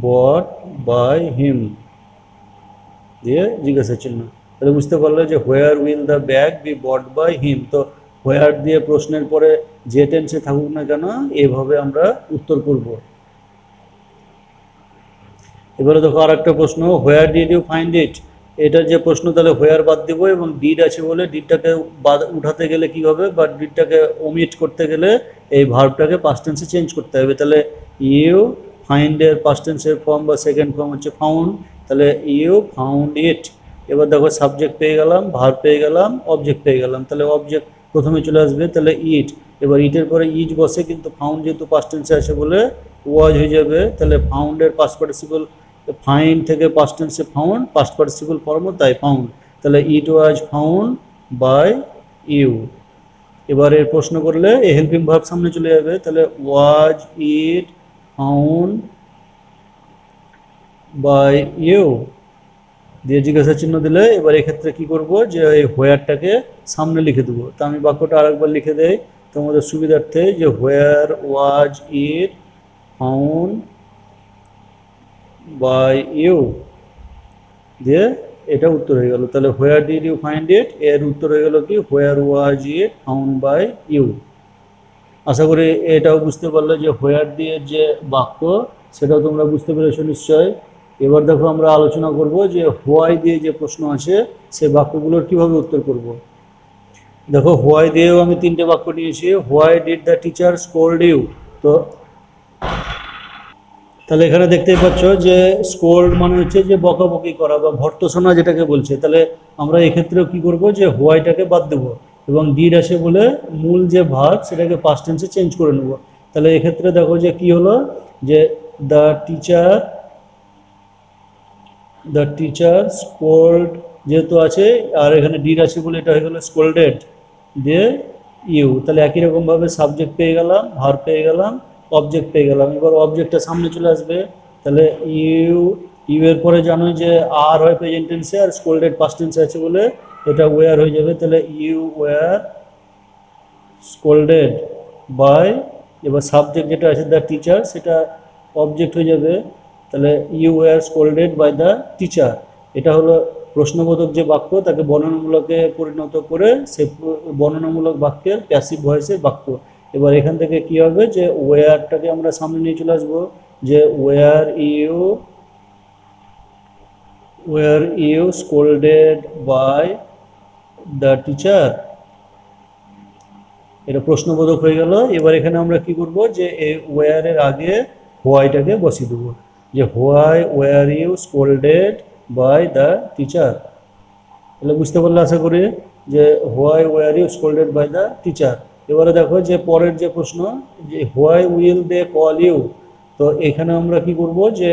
bought by him দিয়ে জিজ্ঞাসা চিহ্ন। তাহলে বুঝতে পারলো যে where will the bag be bought by him. তো হোয়ার দিয়ে প্রশ্নের পরে যে টেন্সে থাকুক না কেন এভাবে আমরা উত্তর করব। এবারে দেখো আর একটা প্রশ্ন, where did you find it. এটার যে প্রশ্ন, তাহলে হোয়ার বাদ দেবো এবং ডিড আছে বলে ডিডটাকে বাদ উঠাতে গেলে কি হবে, বা ডিডটাকে ওমিট করতে গেলে এই ভার্বটাকে পাস্ট টেন্সে চেঞ্জ করতে হবে। তাহলে ইউ ফাইন্ড এর পাস্ট টেন্সের ফর্ম বা সেকেন্ড ফর্ম হচ্ছে ফাউন্ড, তাহলে ইউ ফাউন্ড ইট। এবার দেখো সাবজেক্ট পেয়ে গেলাম, ভার্ব পেয়ে গেলাম, অবজেক্ট পেয়ে গেলাম। তাহলে অবজেক্ট প্রথমে চলে আসবে, তাহলে ইট। এবার ইটের পরে ইজ বসে, কিন্তু ফাউন্ড যেহেতু পাস্ট টেন্সে আছে বলে ওয়াজ হয়ে যাবে। তাহলে ফাউন্ডের পাস্ট পার্টিসিপল, ফাইন্ড থেকে পাস্ট টেন্সে ফাউন্ড, পাস্ট পার্টিসিপল ফর্মও তাই ফাউন্ড। তাহলে ইট ওয়াজ ফাউন্ড বাই ইউ। এবার এর প্রশ্ন করলে এই হেল্পিং ভার্ব সামনে চলে যাবে, তাহলে ওয়াজ ইট ফাউন্ড বাই ইউ দিয়ে জিজ্ঞাসা চিহ্ন দিলে এবার এক্ষেত্রে কি করব, যে এই হোয়ারটাকে সামনে লিখে দেবো। তো আমি বাক্যটা আরেকবার লিখে দেই তোমাদের সুবিধার্থে, যে where was it found by you দিয়ে এটা উত্তর হয়ে গেল। তাহলে where did you find it, এর উত্তর হয়ে গেল কি where was it found by you. আশা করি এটাও বুঝতে পারলে যে হোয়ার দিয়ে যে বাক্য সেটাও তোমরা বুঝতে পেরেছো নিশ্চয়। এবার দেখো আমরা আলোচনা করব যে হোয়াই দিয়ে যে প্রশ্ন আছে সে বাক্যগুলোর কিভাবে উত্তর করব। দেখো হোয়াই দিয়েও আমি তিনটে বাক্য নিয়েছি। Why did the teacher scold you. তো তাহলে এখানে দেখতেই পাচ্ছ যে স্কোল্ড মানে হচ্ছে যে বকাবকি করা বা ভর্ৎসনা যেটাকে বলছে। তাহলে আমরা এক্ষেত্রেও কি করব, যে হোয়াইটাকে বাদ দেবো এবং ডিড আসে বলে মূল যে ভার্ব সেটাকে পাস্ট টেন্সে চেঞ্জ করে নেব। তাহলে এক্ষেত্রে দেখো যে কি হলো, যে দ্য টিচার স্কোল্ড যেহেতু আছে আর এখানে ডিড আছে বলে এটা হয়ে গেল স্কোল্ডেড দিয়ে ইউ। তাহলে একই রকমভাবে সাবজেক্ট পেয়ে গেলাম, ভার্ব পেয়ে গেলাম, অবজেক্ট পেয়ে গেলাম। এবার অবজেক্টটা সামনে চলে আসবে, তাহলে ইউ এর পরে জানোই যে আর হয় প্রেজেন্ট টেন্সে আর স্কোল্ডেড পাস্ট টেন্সে আছে বলে এটা ওয়ার হয়ে যাবে। তাহলে ইউ ওয়ার স্কোল্ডেড বাই, এবার সাবজেক্ট যেটা আছে দ্য টিচার সেটা অবজেক্ট হয়ে যাবে। তাহলে you were scolded by the teacher, এটা হলো প্রশ্নবোধক যে বাক্য তাকে বর্ণনামূলকে পরিণত করে সে বর্ণনামূলক বাক্যের প্যাসিভ ভয়েসের বাক্য। এবার এখান থেকে কি হবে যে ওয়ারটাকে আমরা সামনে নিয়ে চলে আসবো, যে were you scolded by the teacher, এটা প্রশ্নবোধক হয়ে গেল। এবার এখানে আমরা কি করব, যে এই ওয়ারের আগে হোয়াইটাকে বসিয়ে দেবো, যে why were you scolded by the teacher. তাহলে বুঝতে পারলে আশা করি যে why were you scolded by the teacher. এবারে দেখো যে পরের যে প্রশ্ন, যে why will they call you, তো এখানে আমরা কি করব, যে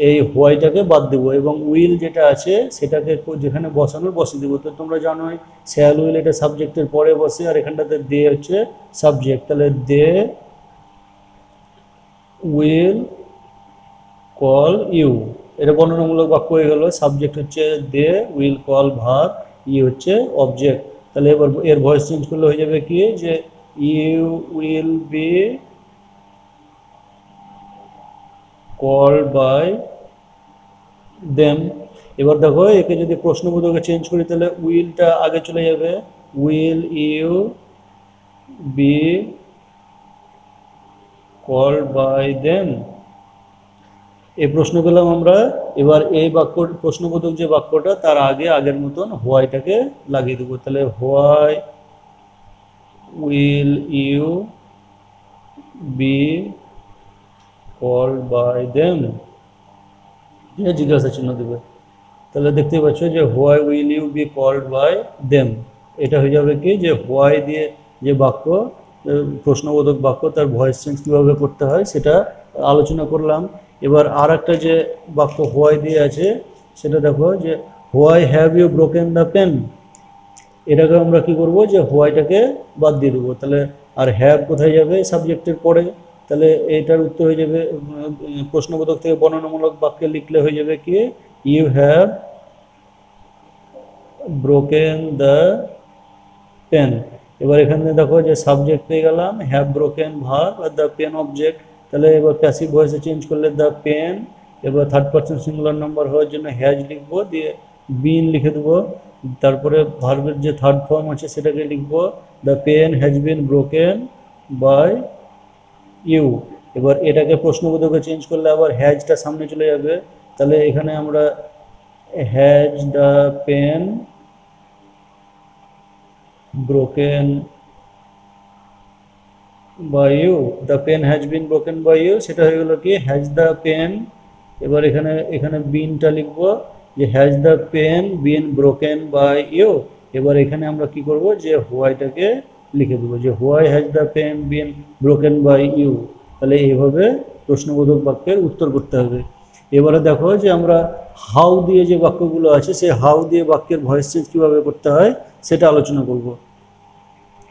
এই হোয়াইটাকে বাদ দেবো এবং উইল যেটা আছে সেটাকে যেখানে বসানোর বসিয়ে দেবো। তো তোমরা জানোই শ্যাল উইল এটা সাবজেক্টের পরে বসে, আর এখানটাতে দে হচ্ছে সাবজেক্ট, তাহলে দে উইল কল ইউ, এটা বর্ণনামূলক বাক্য হয়ে গেল। সাবজেক্ট হচ্ছে দে, উইল কল ভার্ব, ইউ হচ্ছে অবজেক্ট। তাহলে এবার এর ভয়েস চেঞ্জ করলে হয়ে যাবে কি, যে you will be called by them. এবার দেখো একে যদি প্রশ্নবোধকে চেঞ্জ করি তাহলে উইলটা আগে চলে যাবে, will you be called by them, এই প্রশ্ন পেলাম আমরা। এবার এই বাক্য প্রশ্নবোধক যে বাক্যটা তার আগে আগের মতন হোয়াইটাকে লাগিয়ে দেবো, তাহলে why will you be called by them, জিজ্ঞাসা চিহ্ন দেবে। তাহলে দেখতে পাচ্ছ যে why will you be called by them, এটা হয়ে যাবে কি, যে হোয়াই দিয়ে যে বাক্য প্রশ্নবোধক বাক্য তার ভয়েস চেঞ্জ কীভাবে করতে হয় সেটা আলোচনা করলাম। এবার আর একটা যে বাক্য হোয়াই দিয়ে আছে সেটা দেখো, যে why have you broken the pen, এটাকে আমরা কি করব, যে হোয়াইটাকে বাদ দিয়ে দেবো। তাহলে আর হ্যাভ কোথায় যাবে, সাবজেক্টের পরে, তাহলে এটার উত্তর হয়ে যাবে প্রশ্নবোধক থেকে বর্ণনামূলক বাক্যে লিখলে হয়ে যাবে কি, you have broken the pen. এবার এখানে দেখো যে সাবজেক্ট পেয়ে গেলাম, হ্যাভ ব্রোকেন ভার্ব আর দ্য পেন অবজেক্ট। তাহলে এবার প্যাসিভ ভয়েসে চেঞ্জ করলে দ্য পেন, এবার থার্ড পারসন সিঙ্গুলার নাম্বার হওয়ার জন্য হ্যাজ লিখবো, দিয়ে বিন লিখে দেবো, তারপরে ভার্বের যে থার্ড ফর্ম আছে সেটাকে লিখবো, the pen has been broken by you. এবার এটাকে প্রশ্নবোধকে চেঞ্জ করলে আবার হ্যাজটা সামনে চলে যাবে, তাহলে এখানে আমরা has the pen broken by you, the pen has been broken by you, সেটা হয়ে গেল কি হ্যাজ দ্য পেন। এবার এখানে এখানে বিনটা লিখবো, যে has the pen been broken by you. এবার এখানে আমরা কি করব, যে হোয়াইটাকে লিখে দেবো, যে why has the pen been broken by you. তাহলে এইভাবে প্রশ্নবোধক বাক্যের উত্তর করতে হবে। এবারে দেখো যে আমরা হাউ দিয়ে যে বাক্যগুলো আছে সেই হাউ দিয়ে বাক্যের ভয়েস চেঞ্জ কীভাবে করতে হয় সেটা আলোচনা করব।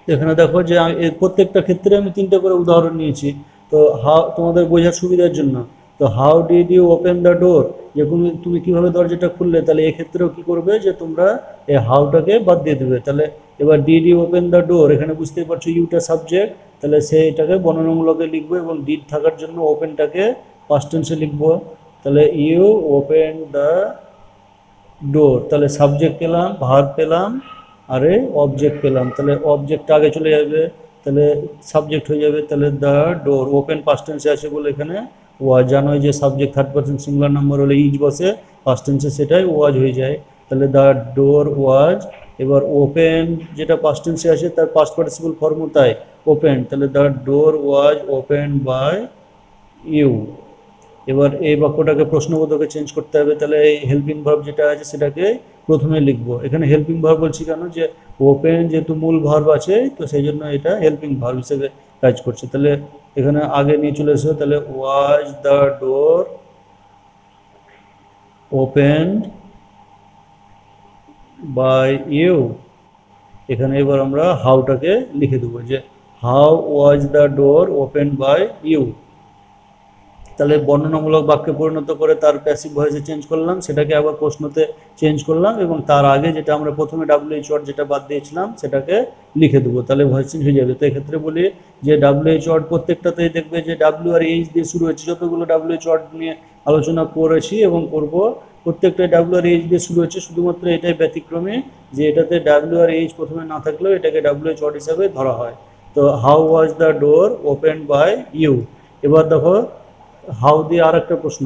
এখানে দেখো যে এর প্রত্যেকটা ক্ষেত্রে আমি 3টে করে উদাহরণ নিয়েছি, তো হাউ তোমাদের বোঝার সুবিধার জন্য। তো how did you open the door, যে তুমি কীভাবে দরজাটা খুললে, তাহলে এক্ষেত্রেও কী করবে, যে তোমরা এই হাউটাকে বাদ দিয়ে দেবে। তাহলে এবার did you open the door, এখানে বুঝতেই পারছো ইউটা সাবজেক্ট, তাহলে সেইটাকে বর্ণনামূলকে লিখবো এবং ডিড থাকার জন্য ওপেনটাকে পাস্ট টেন্সে লিখবো। তাহলে ইউ ওপেন দ্য ডোর, তাহলে সাবজেক্ট পেলাম, ভার্ব পেলাম, আরে অবজেক্ট পেলাম। তাহলে অবজেক্ট আগে চলে যাবে, তাহলে সাবজেক্ট হয়ে যাবে। তাহলে দ্য ডোর, ওপেন পাস্ট টেন্সে আছে বলে এখানে ওয়াজ, জানোই যে subject third person singular number হলে ইজ বসে, পাস্ট টেন্সে সেটাই ওয়াজ হয়ে যায়। তাহলে দ্য ডোর ওয়াজ। এবার ওপেন যেটা পাস্ট টেন্সে আছে তার পাস্ট পার্টিসিপল ফর্ম তাই ওপেন, তাহলে the door was open by you. এবার এই বাক্যটাকে প্রশ্নবোধকে চেঞ্জ করতে হবে, তাহলে এই হেল্পিং ভার্ব যেটা আছে সেটাকে প্রথমে লিখবো। এখানে হেল্পিং ভার্ব বলছি কেন, যে ওপেন যেহেতু মূল ভার্ব আছে তো সেই জন্য এটা হেল্পিং ভার্ব হিসেবে কাজ করছে। তাহলে এখানে আগে নিয়ে চলে এসো, তাহলে was the door opened by you. এখানে এবার আমরা হাউটাকে লিখে দেবো, যে how was the door open by you. তাহলে বর্ণনামূলক বাক্যে পরিণত করে তার প্যাসিভ ভয়েসে চেঞ্জ করলাম, সেটাকে আবার প্রশ্নতে চেঞ্জ করলাম এবং তার আগে যেটা আমরা প্রথমে ডাব্লিউএইচ ওয়ার্ড যেটা বাদ দিয়েছিলাম সেটাকে লিখে দেবো, তাহলে ভয়েস চেঞ্জ হয়ে যাবে। তো এক্ষেত্রে বলি যে ডাব্লিউএইচ ওয়ার্ড প্রত্যেকটাতেই দেখবে যে ডাব্লিউ আর এইচ দিয়ে শুরু হচ্ছে, যতগুলো ডাব্লিউএইচ ওয়ার্ড নিয়ে আলোচনা করেছি এবং করব প্রত্যেকটা ডাব্লিউ আর এইচ দিয়ে শুরু হচ্ছে, শুধুমাত্র এটাই ব্যতিক্রমী যে এটাতে ডাব্লিউ আর এইচ প্রথমে না থাকলেও এটাকে ডাব্লিউ এইচ ওয়ার্ড হিসাবে ধরা হয়। তো how was the door open by you. এবার দেখো হাউ দিয়ে আর একটা প্রশ্ন,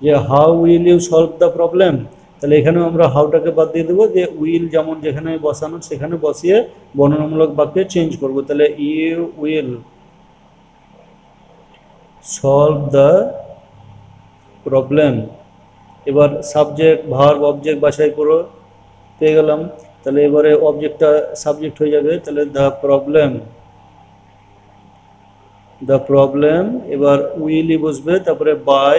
যে how will you solve the problem. তাহলে এখানেও আমরা হাউটাকে বাদ দিয়ে দেবো, যে উইল যেমন যেখানে বসানো সেখানে বসিয়ে বর্ণনামূলক বাক্যে চেঞ্জ করব। তাহলে you will solve the problem. এবার সাবজেক্ট ভার্ব অবজেক্ট বাছাই করো, পেয়ে গেলাম। তাহলে এবারে অবজেক্টটা সাবজেক্ট হয়ে যাবে, তাহলে দ্য প্রবলেম, দ্য প্রবলেম। এবার উইলই বসবে, তারপরে বাই,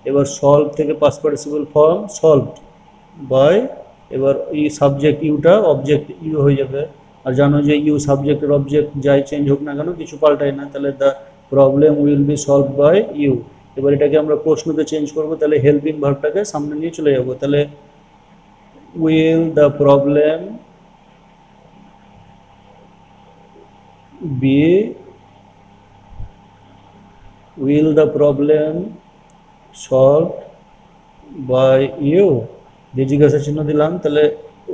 এবার সলভ থেকে past participle form solved by, এবার ই সাবজেক্ট ইউটা অবজেক্ট ইউ হয়ে যাবে। আর জানো যে ইউ সাবজেক্টের অবজেক্ট যাই চেঞ্জ হোক না কেন কিছু পাল্টায় না, তাহলে the problem will be solve by you. এবার এটাকে আমরা প্রশ্নতে চেঞ্জ করব, তাহলে হেল্পিং ভার্বটাকে সামনে নিয়ে চলে যাব। তাহলে will the problem be, will the problem solved by you, যে জিজ্ঞাসা চিহ্ন দিলাম। তাহলে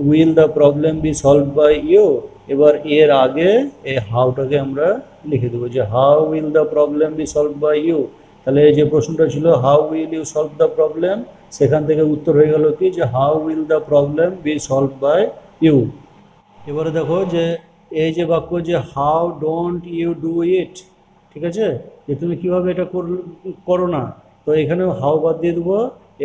will the problem be solved by you। এবার এর আগে এই হাউটাকে আমরা লিখে দেবো, যে how will the problem be solved by you। তাহলে যে প্রশ্নটা ছিল how will you solve the problem, সেখান থেকে উত্তর হয়ে গেল কি, যে how will the problem be solved by you। এবারে দেখো যে এই যে বাক্য, যে how don't you do it, ঠিক আছে, যে তুমি কীভাবে এটা করো না, তো এখানেও হাউ বাদ দিয়ে দেবো।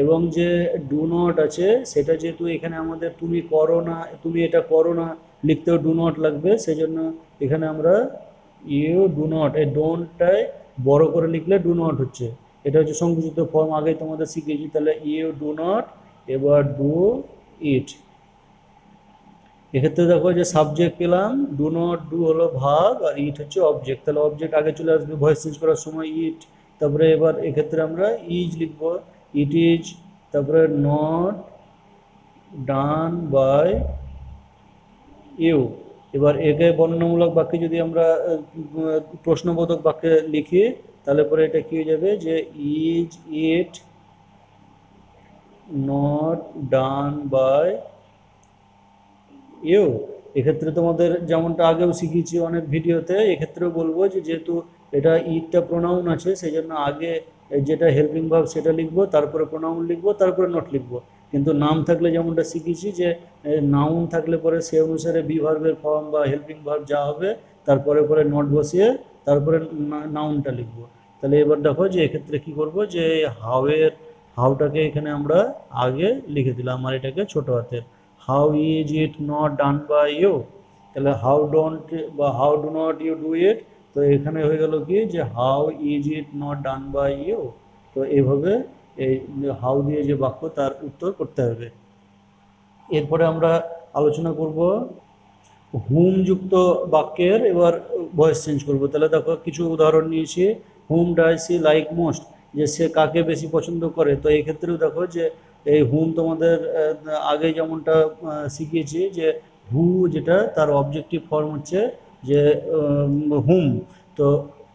এবং যে ডু নট আছে সেটা যেহেতু এখানে আমাদের তুমি করো না, তুমি এটা করো না লিখতেও ডু নট লাগবে, সেই জন্য এখানে আমরা ইউ ডু নট, এই ডোন্টটাই বড় করে লিখলে ডু নট হচ্ছে, এটা হচ্ছে সংকুচিত ফর্ম, আগেই তোমাদের শিখিয়েছি। তাহলে ইউ ডু নট, এবার ডু ইট। এক্ষেত্রে দেখো যে সাবজেক্ট পেলাম, ডু নট, ডু হলো ভার্ব আর ইট হচ্ছে অবজেক্ট, তাহলে অবজেক্ট আগে চলে আসবে ভয়েস চেঞ্জ করার সময় ইট। তারপরে এবার এক্ষেত্রে আমরা ইজ লিখবো, ইট ইজ, তারপরে নট ডান বাই ইউ। এবার একে বর্ণনামূলক বাক্যে যদি আমরা প্রশ্নবোধক বাক্যে লিখি, তাহলে পরে এটা কি হয়ে যাবে, যে is it not done by you. এক্ষেত্রে তোমাদের যেমনটা আগেও শিখিয়েছি অনেক ভিডিওতে, এক্ষেত্রেও বলবো যে যেহেতু এটা ইটটা প্রোনাউন আছে সেই জন্য আগে যেটা হেল্পিং ভার্ব সেটা লিখবো, তারপরে প্রোনাউন লিখবো, তারপরে নট লিখবো। কিন্তু নাম থাকলে যেমনটা শিখেছি যে নাউন থাকলে পরে সে অনুসারে বি ভার্বের ফর্ম বা হেল্পিং ভার্ব যা হবে তারপরে পরে নট বসিয়ে তারপরে নাউনটা লিখবো। তাহলে এবার দেখো যে এক্ষেত্রে কি করব, যে হাউটাকে এখানে আমরা আগে লিখে দিলাম আর এটাকে ছোট হাতের, how is it not done by you. তাহলে হাউ ডোন্ট বা how do not you do it, তো এখানে হয়ে গেল কি, যে how is it not done by you. তো এইভাবে এই হাউ দিয়ে যে বাক্য তার উত্তর করতে হবে। এরপরে আমরা আলোচনা করব হুম যুক্ত বাক্যের এবার ভয়েস চেঞ্জ করব। তাহলে দেখো কিছু উদাহরণ নিয়েছি, হুম ডাজ সি লাইক মোস্ট, যে সে কাকে বেশি পছন্দ করে। তো এই ক্ষেত্রেও দেখো যে এই হুম তোমাদের আগে যেমনটা শিখিয়েছি, যে হু যেটা তার অবজেক্টিভ ফর্ম হচ্ছে যে হুম। তো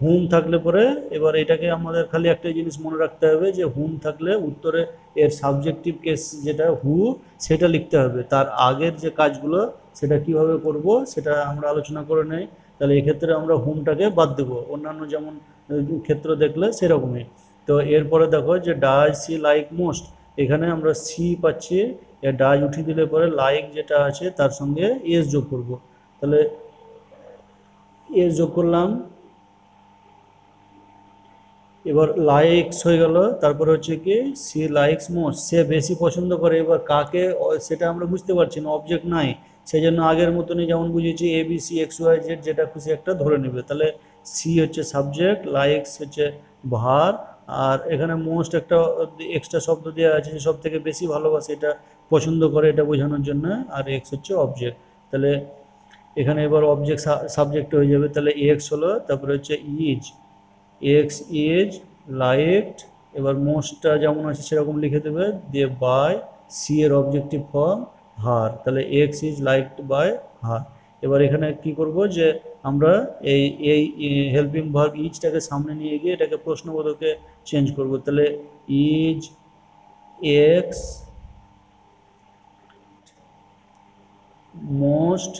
হুম থাকলে পরে এবার এটাকে আমাদের খালি একটা জিনিস মনে রাখতে হবে, যে হুম থাকলে উত্তরে এর সাবজেক্টিভ কেস যেটা হু সেটা লিখতে হবে, তার আগের যে কাজগুলো সেটা কিভাবে করব সেটা আমরা আলোচনা করে নেই। তাহলে এক্ষেত্রে আমরা হুমটাকে বাদ দেবো, অন্যান্য যেমন ক্ষেত্র দেখলে সেরকমই। তো এরপরে দেখো যে ডাজ সি লাইক মোস্ট, এখানে আমরা সি পাচ্ছি, ডাজ উঠিয়ে দিলে পরে লাইক যেটা আছে তার সঙ্গে এস যোগ করব। তাহলে এস যোগ করলাম, এবার লাইকস হয়ে গেল, তারপরে হচ্ছে কি সি লাইকস মোস্ট, সে বেশি পছন্দ করে। এবার কাকে সেটা আমরা বুঝতে পারছি না, অবজেক্ট নাই, সেই জন্য আগের মতনই যেমন বুঝেছি A B C X Y Z যেটা খুশি একটা ধরে নেবে। তাহলে সি হচ্ছে সাবজেক্ট, লাইকস হচ্ছে ভার, আর এখানে মোস্ট একটা এক্সট্রা শব্দ দেওয়া আছে, যে সব থেকে বেশি ভালোবাসে এটা পছন্দ করে এটা বোঝানোর জন্য, আর এক্স হচ্ছে অবজেক্ট। তাহলে এখানে এবার অবজেক্ট সাবজেক্ট হয়ে যাবে, তাহলে এক্স হলো, তারপরে হচ্ছে ইজ, এক্স ইজ লাইকড, এবার মোস্টটা যেমন আছে সেরকম লিখে দেবে, দিয়ে বাই সি এর অবজেক্টিভ ফর্ম হার, তাহলে x is liked by her. এবার এখানে কি করব, যে আমরা এই এই হেল্পিং ভার্ব ইজটাকে সামনে নিয়ে গিয়ে এটাকে প্রশ্নবোধকে চেঞ্জ করব। তাহলে is x most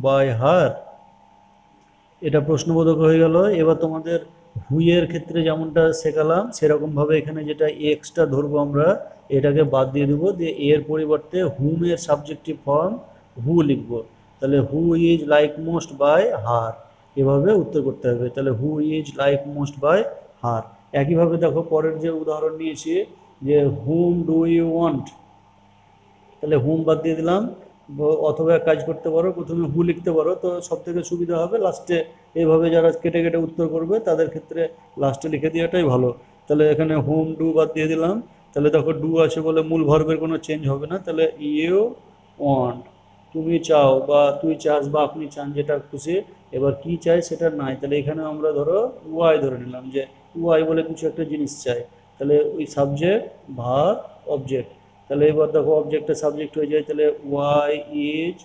by her, এটা প্রশ্নবোধক হয়ে গেল। এবার তোমাদের হুইয়ের ক্ষেত্রে যেমনটা শেখালাম সেরকমভাবে এখানে যেটা এক্সটা ধরবো আমরা, এটাকে বাদ দিয়ে দেবো, দিয়ে এর পরিবর্তে হুমের সাবজেক্টিভ ফর্ম হু লিখবো। তাহলে who is like most by her, এভাবে উত্তর করতে হবে। তাহলে who is like most by her. একইভাবে দেখো পরের যে উদাহরণ নিয়েছি, যে হুম ডু ইউ ওয়ান্ট, তাহলে হুম বাদ দিয়ে দিলাম। অথবা এক কাজ করতে পারো, প্রথমে হু লিখতে পারো, তো সব থেকে সুবিধা হবে লাস্টে এইভাবে যারা কেটে কেটে উত্তর করবে তাদের ক্ষেত্রে লাস্টে লিখে দেওয়াটাই ভালো। তাহলে এখানে হুম ডু বাদ দিয়ে দিলাম। তাহলে দেখো ডু আছে বলে মূল ভার্বের কোনো চেঞ্জ হবে না, তাহলে ইউ ওয়ান্ট, তুমি চাও বা তুই চাস বা আপনি চান, যেটা খুশি। এবার কি চাই সেটা নাই, তাহলে এখানে আমরা ধরো ওয়াই ধরে নিলাম, যে ওয়াই বলে কিছু একটা জিনিস চাই। তাহলে ওই সাবজেক্ট ভার্ব অবজেক্ট, তাহলে এবার দেখো অবজেক্টের সাবজেক্ট হয়ে যায়, তাহলে y is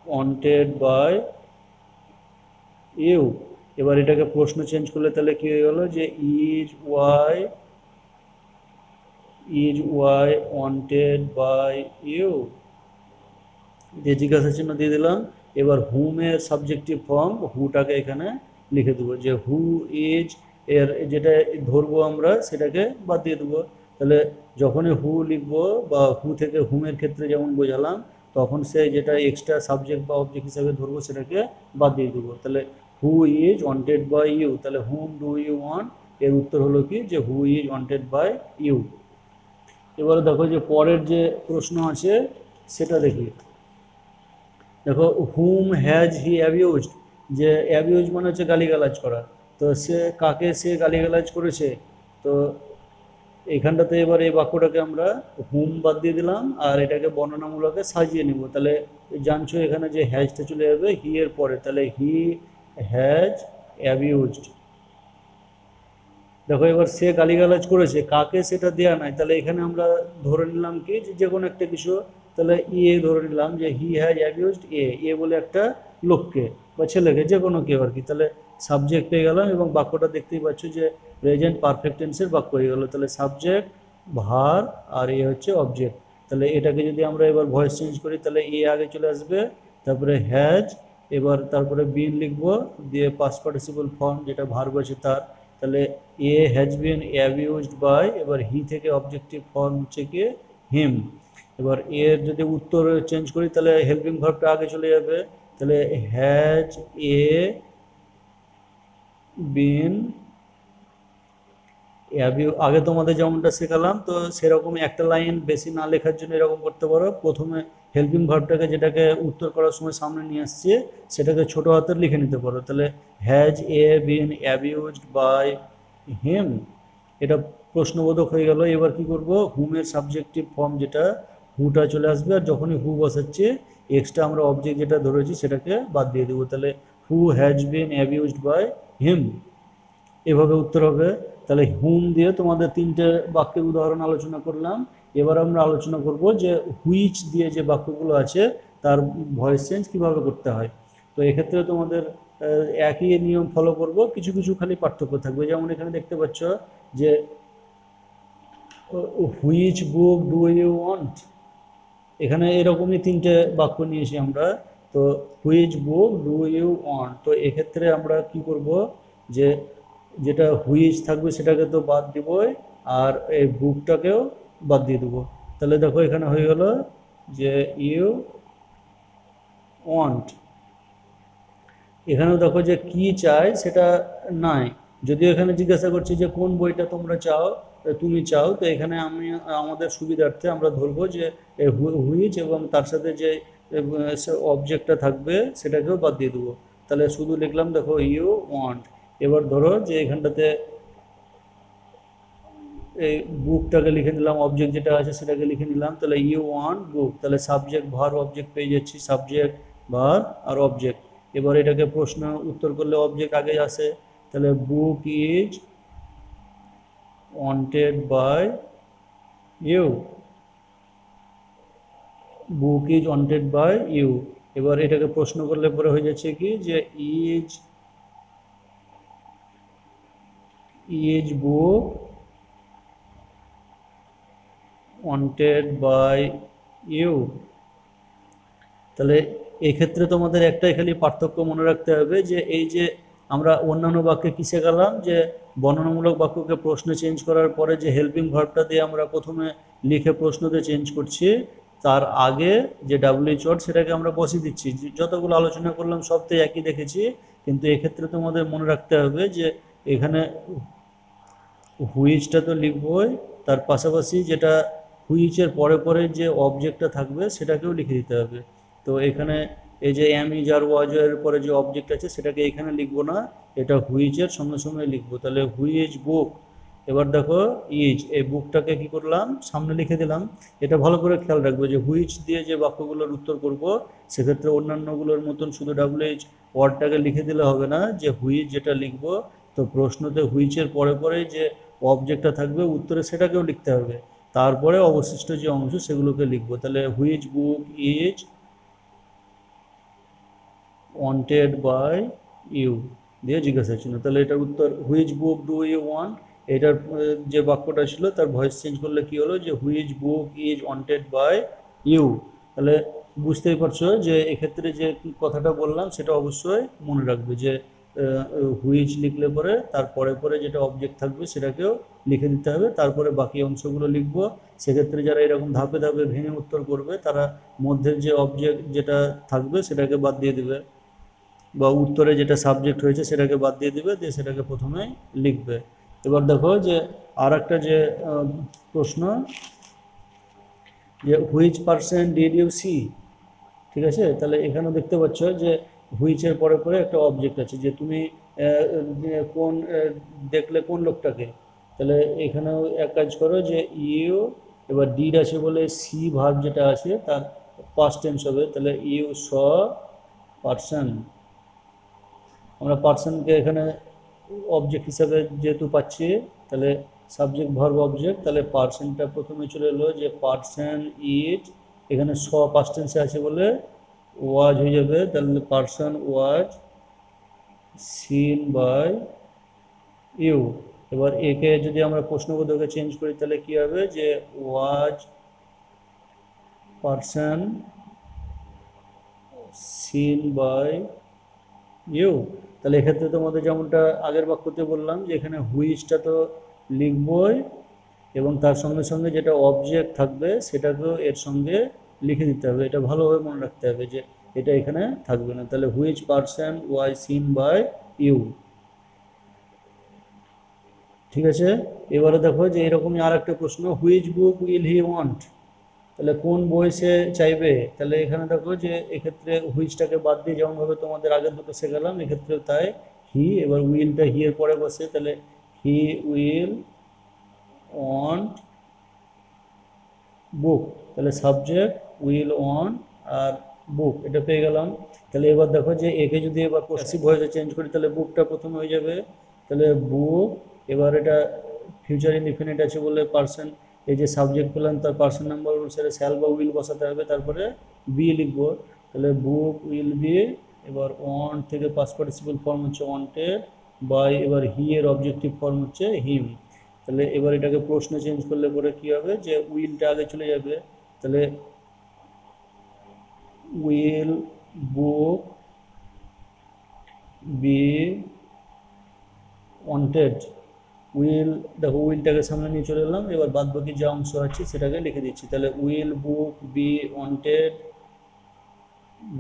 wanted by you. এবার এটাকে প্রশ্ন চেঞ্জ করলে তাহলে কি হয়ে গেল, যে is y wanted by you, দিয়ে জিজ্ঞাসা চিহ্ন দিয়ে দিলাম। এবার হুমের সাবজেক্টিভ ফর্ম হুটাকে এখানে লিখে দেবো, যে হু ইজ, এর যেটা ধরবো আমরা সেটাকে বাদ দিয়ে দেবো। তাহলে যখনই হু লিখবো বা হু থেকে হুমের ক্ষেত্রে যেমন বোঝালাম, তখন সে যেটা এক্সট্রা সাবজেক্ট বা অবজেক্ট হিসাবে ধরবো সেটাকে বাদ দিয়ে দেবো। তাহলে who is wanted by you, তাহলে হুম ডু ইউ ওয়ান্ট, এর উত্তর হলো কি, যে who is wanted by you. এবারে দেখো যে পরের যে প্রশ্ন আছে সেটা দেখি। দেখো হুম হ্যাজ হি অ্যাবিউজড, যে অ্যাবিউজ মানে হচ্ছে গালিগালাজ করা, তো সে কাকে সে গালিগালাজ করেছে। তো এইখানটাতে এবার এই বাক্যটাকে আমরা হুম বাদ দিয়ে দিলাম আর এটাকে বর্ণনামূলকে সাজিয়ে নেব। তাহলে জানছো এখানে যে হ্যাজটা চলে যাবে হি এর পরে, তাহলে হি হ্যাজ অ্যাবিউজড। দেখো এবার সে গালিগালাজ করেছে কাকে সেটা দেয়া নাই, তাহলে এখানে আমরা ধরে নিলাম কি, যে যে কোনো একটা কিছু। তাহলে এ ধরে নিলাম যে হি হ্যাজ অ্যাবিউজড এ বলে একটা লোককে বা ছেলেকে, যে কোনো কেউ আর কি। তাহলে সাবজেক্ট পেয়ে গেলাম এবং বাক্যটা দেখতেই পাচ্ছ যে প্রেজেন্ট পারফেক্ট টেন্সের বাক্য হয়ে গেল। তাহলে সাবজেক্ট ভার আর এ হচ্ছে অবজেক্ট। তাহলে এটাকে যদি আমরা এবার ভয়েস চেঞ্জ করি, তাহলে এ আগে চলে আসবে, তারপরে হ্যাজ, এবার তারপরে বিন লিখবো, দিয়ে পাস্ট পার্টিসিপল ফর্ম যেটা ভার্ব আছে তার। তাহলে এ হ্যাজ বিন অ্যাবিউজড বাই, এবার হি থেকে অবজেক্টিভ ফর্ম হচ্ছে কি হিম। এবার এর যদি উত্তর চেঞ্জ করি তাহলে হেল্পিং ভার্বটা আগে চলে যাবে, তাহলে হ্যাজ এ বিন আগে তোমাদের যেমনটা শেখালাম, তো সেরকম একটা লাইন বেশি না লেখার জন্য এরকম করতে পারো, প্রথমে হেল্পিং ভার্বটাকে যেটাকে উত্তর করার সময় সামনে নিয়ে আসছে সেটাকে ছোট হাতের লিখে নিতে পারো। তাহলে has a been abused by him, এটা প্রশ্নবোধক হয়ে গেল। এবার কি করব, হুমের সাবজেক্টিভ ফর্ম যেটা হুটা চলে আসবে, আর যখনই হু বসাচ্ছে এক্সট্রা আমরা অবজেক্ট যেটা ধরেছি সেটাকে বাদ দিয়ে দেবো। তাহলে who has been abused by him, এভাবে উত্তর হবে। তাহলে হুম দিয়ে তোমাদের তিনটে বাক্যের উদাহরণ আলোচনা করলাম। এবার আমরা আলোচনা করব যে হুইচ দিয়ে যে বাক্যগুলো আছে তার ভয়েস চেঞ্জ কিভাবে করতে হয়। তো এক্ষেত্রে তোমাদের একই নিয়ম ফলো করব, কিছু কিছু খালি পার্থক্য থাকবে। যেমন এখানে দেখতে পাচ্ছ যে which book do you want, এখানে এরকমই তিনটে বাক্য নিয়েছি আমরা। তো which book do you want, তো এক্ষেত্রে আমরা কি করব, যে যেটা হুইচ থাকবে সেটাকে তো বাদ দিবই, আর এই বুকটাকেও বাদ দিয়ে দেবো। তাহলে দেখো এখানে হয়ে গেল যে ইউ ওয়ান্ট। এখানেও দেখো যে কি চাই সেটা নাই, যদিও এখানে জিজ্ঞাসা করছি যে কোন বইটা তোমরা চাও, তুমি চাও, তো এখানে আমি আমাদের সুবিধার্থে আমরা ধরবো যে হুইচ এবং তার সাথে যে অবজেক্টটা থাকবে সেটাকেও বাদ দিয়ে দেবো। তাহলে শুধু লিখলাম দেখো ইউ ওয়ান্ট। এবার ধরো যে এখানটাতে এই বুকটাকে লিখে নিলাম, অবজেক্ট যেটা আছে সেটাকে লিখে নিলাম, তাহলে ইউ ওয়ান্ট বুক, তাহলে সাবজেক্ট ভার অবজেক্ট পেয়ে যাচ্ছি, সাবজেক্ট ভার আর অবজেক্ট। এবার এটাকে প্রশ্ন উত্তর করলে অবজেক্ট আগে আসে, তাহলে book is wanted by you, book is wanted by you. এবার এটাকে প্রশ্ন করলে পরে হয়ে যাচ্ছে কি, যে is is book wanted by you, তাহলে এই ক্ষেত্রে তোমাদের একটাই খালি পার্থক্য মনে রাখতে হবে যে এই যে আমরা অন্যান্য বাক্যে কি শেখালাম যে বর্ণনামূলক বাক্যকে প্রশ্নে চেঞ্জ করার পরে যে হেল্পিং ভার্বটা দিয়ে আমরা প্রথমে লিখে প্রশ্নতে চেঞ্জ করছি, তার আগে যে ডাব্লিউএইচ ওয়ার্ড সেটাকে আমরা বসিয়ে দিচ্ছি। যতগুলো আলোচনা করলাম সবটাই একই দেখেছি, কিন্তু এক্ষেত্রে তোমাদের মনে রাখতে হবে যে এখানে হুইচটা তো লিখবই, তার পাশাপাশি যেটা হুইচের পরে পরে যে অবজেক্টটা থাকবে সেটাকেও লিখে দিতে হবে। তো এখানে এই যে এম ইজ আর ওয়াজ এর পরে যে অবজেক্ট আছে সেটাকে এখানে লিখবো না, এটা হুইচের সঙ্গে সঙ্গে লিখবো। তাহলে হুইচ বুক, এবার দেখো ইজ, এই বুকটাকে কি করলাম সামনে লিখে দিলাম। এটা ভালো করে খেয়াল রাখবো যে হুইচ দিয়ে যে বাক্যগুলোর উত্তর করব সেক্ষেত্রে অন্যান্যগুলোর মতন শুধু ডাব্লিউএইচ ওয়ার্ডটাকে লিখে দিলে হবে না, যে হুইচ যেটা লিখবো তো প্রশ্নতে হুইচের পরে পরে যে অবজেক্টটা থাকবে উত্তরে সেটাকেও লিখতে হবে, তারপরে অবশিষ্ট যে অংশ সেগুলোকে লিখবো। তাহলে which book is wanted by you দিয়ে জিজ্ঞাসা চিহ্ন। তাহলে এটার উত্তর which book do you want, এটার যে বাক্যটা ছিল তার ভয়েস চেঞ্জ করলে কি হলো যে which book is wanted by you. তাহলে বুঝতেই পারছো যে এক্ষেত্রে যে কথাটা বললাম সেটা অবশ্যই মনে রাখবে যে হুইচ লিখলে পরে তারপরে পরে যেটা অবজেক্ট থাকবে সেটাকেও লিখে দিতে হবে, তারপরে বাকি অংশগুলো লিখবো। সেক্ষেত্রে যারা এরকম ধাপে ধাপে ভেঙে উত্তর করবে তারা মধ্যের যে অবজেক্ট যেটা থাকবে সেটাকে বাদ দিয়ে দেবে, বা উত্তরে যেটা সাবজেক্ট হয়েছে সেটাকে বাদ দিয়ে দিবে, দিয়ে সেটাকে প্রথমে লিখবে। এবার দেখো যে আর একটা যে প্রশ্ন, যে which person did you see, ঠিক আছে। তাহলে এখানেও দেখতে পাচ্ছ যে হুইচের পরে পরে একটা অবজেক্ট আছে, যে তুমি কোন দেখলে কোন লোকটাকে। তাহলে এখানেও এক কাজ করো যে ইউ, এবার ডিড আছে বলে সি ভার্ব যেটা আছে তার পাস্ট টেন্স হবে, তাহলে ইউ স পার্সন। আমরা পার্সনকে এখানে অবজেক্ট হিসাবে যেহেতু পাচ্ছি, তাহলে সাবজেক্ট ভার্ব অবজেক্ট, তাহলে পার্সনটা প্রথমে চলে এলো যে পার্সন ইজ, এখানে স পাস্ট টেন্সে আছে বলে ওয়াজ হয়ে যাবে, তাহলে person was seen by you. এবার একে যদি আমরা প্রশ্নবোধকে চেঞ্জ করি তাহলে কি হবে যে ওয়াজ পার্সন সিন বাই ইউ। তাহলে এক্ষেত্রে তোমাদের যেমনটা আগের বাক্যতে বললাম যে এখানে হুইচটা তো লিখবই, এবং তার সঙ্গে সঙ্গে যেটা অবজেক্ট থাকবে সেটাকেও এর সঙ্গে লিখে দিতে হবে। এটা ভালোভাবে মনে রাখতে হবে যে এটা এখানে থাকবে না। তাহলে which person was seen by you, ঠিক আছে। এবারে দেখো যে এরকমই আর একটা প্রশ্ন, which book will he want, তাহলে কোন বই সে চাইবে। তাহলে এখানে দেখো যে এক্ষেত্রে হুইচটাকে বাদ দিয়ে যেমনভাবে তোমাদের আগের দুটো শেখালাম এক্ষেত্রেও তাই, হি, এবার উইলটা হি এর পরে বসে, তাহলে হি উইল ওয়ান্ট বুক, তাহলে সাবজেক্ট উইল ওয়ান্ট আর বুক, এটা পেয়ে গেলাম। তাহলে এবার দেখো যে একে যদি এবার পসিভ ভয়েসে চেঞ্জ করি তাহলে বুকটা প্রথমে হয়ে যাবে, তাহলে বুক, এবার এটা ফিউচার ইনডিফিনিট আছে বলে পার্সন, এই যে সাবজেক্ট পেলাম তার পার্সন নাম্বার অনুসারে শ্যাল বা উইল বসাতে হবে, তারপরে বি লিখবো। তাহলে বুক উইল বি, এবার ওয়ান্ট থেকে পাস্ট পার্টিসিপল ফর্ম হচ্ছে ওয়ান্টেড বাই, এবার হি এর অবজেক্টিভ ফর্ম হচ্ছে হিম। তাহলে এবার এটাকে প্রশ্ন চেঞ্জ করলে পরে কি হবে যে উইলটা আগে চলে যাবে, তাহলে will book be wanted. Will, দেখো উইলটাকে সামনে নিয়ে চলে এলাম, এবার বাদ বাকি যে অংশ আছে সেটাকে লিখে দিচ্ছি। তাহলে will book be wanted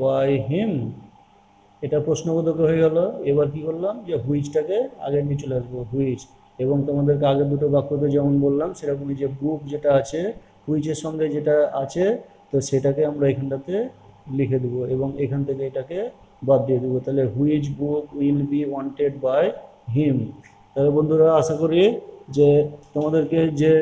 by him, এটা প্রশ্নবোধক হয়ে গেল। এবার কি করলাম যে হুইচটাকে আগে নিয়ে চলে আসবো, হুইচ, এবং তোমাদেরকে আগের দুটো বাক্যতে যেমন বললাম সেরকমই যে বুক যেটা আছে হুইচের সঙ্গে যেটা আছে তো সেটাকে আমরা এখানটাতে লিখে দেবো, এবং এখান থেকে এটাকে বাদ দিয়ে দেবো। তাহলে which book will be wanted by him. তাহলে বন্ধুরা আশা করি যে তোমাদেরকে যে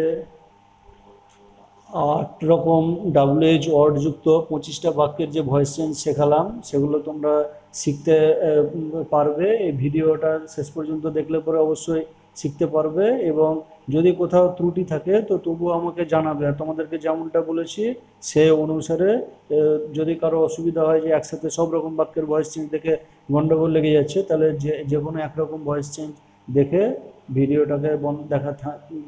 8 রকম ডাব্লিউএইচ ওয়ার্ড যুক্ত 25টা বাক্যের যে ভয়েস চেঞ্জ শেখালাম সেগুলো তোমরা শিখতে পারবে। এই ভিডিওটা শেষ পর্যন্ত দেখলে পরে অবশ্যই শিখতে পারবে, এবং যদি কোথাও ত্রুটি থাকে তো তবুও আমাকে জানাবে। আর তোমাদেরকে যেমনটা বলেছি সে অনুসারে যদি কারো অসুবিধা হয় যে একসাথে সব রকম বাক্যের ভয়েস চেঞ্জ দেখে গন্ডগোল লেগে যাচ্ছে, তাহলে যে কোনো একরকম ভয়েস চেঞ্জ দেখে ভিডিওটাকে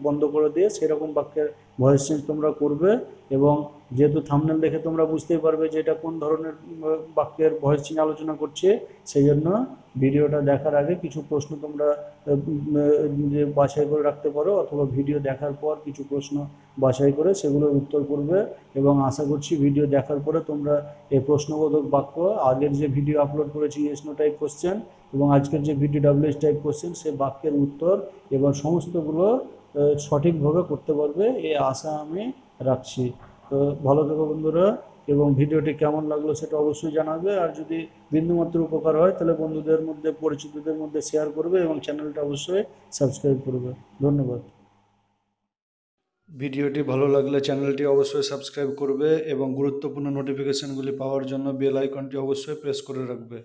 বন্ধ করে দিয়ে সেরকম বাক্যের ভয়েস চেঞ্জ তোমরা করবে, এবং যেহেতু থাম্বনেল দেখে তোমরা বুঝতেই পারবে যে এটা কোন ধরনের বাক্যের ভয়েস চেঞ্জ আলোচনা করছে, সেই জন্য ভিডিওটা দেখার আগে কিছু প্রশ্ন তোমরা যে বাছাই করে রাখতে পারো, অথবা ভিডিও দেখার পর কিছু প্রশ্ন বাছাই করে সেগুলোর উত্তর করবে। এবং আশা করছি ভিডিও দেখার পরে তোমরা এই প্রশ্নবোধক বাক্য, আগের যে ভিডিও আপলোড করেছি ইয়েস নো টাইপ কোশ্চেন এবং আজকের যে ভিডিও ডাব্লিউএস টাইপ কোশ্চেন, সে বাক্যের উত্তর এবং সমস্তগুলো সঠিকভাবে করতে পারবে, এই আশা আমি রাখছি। তো ভালো থেকো বন্ধুরা, এবং ভিডিওটি কেমন লাগলো সেটা অবশ্যই জানাবে। আর যদি বিন্দুমাত্র উপকার হয় তাহলে বন্ধুদের মধ্যে, পরিচিতদের মধ্যে শেয়ার করবে এবং চ্যানেলটা অবশ্যই সাবস্ক্রাইব করবে। ধন্যবাদ। ভিডিওটি ভালো লাগলে চ্যানেলটি অবশ্যই সাবস্ক্রাইব করবে এবং গুরুত্বপূর্ণ নোটিফিকেশনগুলি পাওয়ার জন্য বেল আইকনটি অবশ্যই প্রেস করে রাখবে।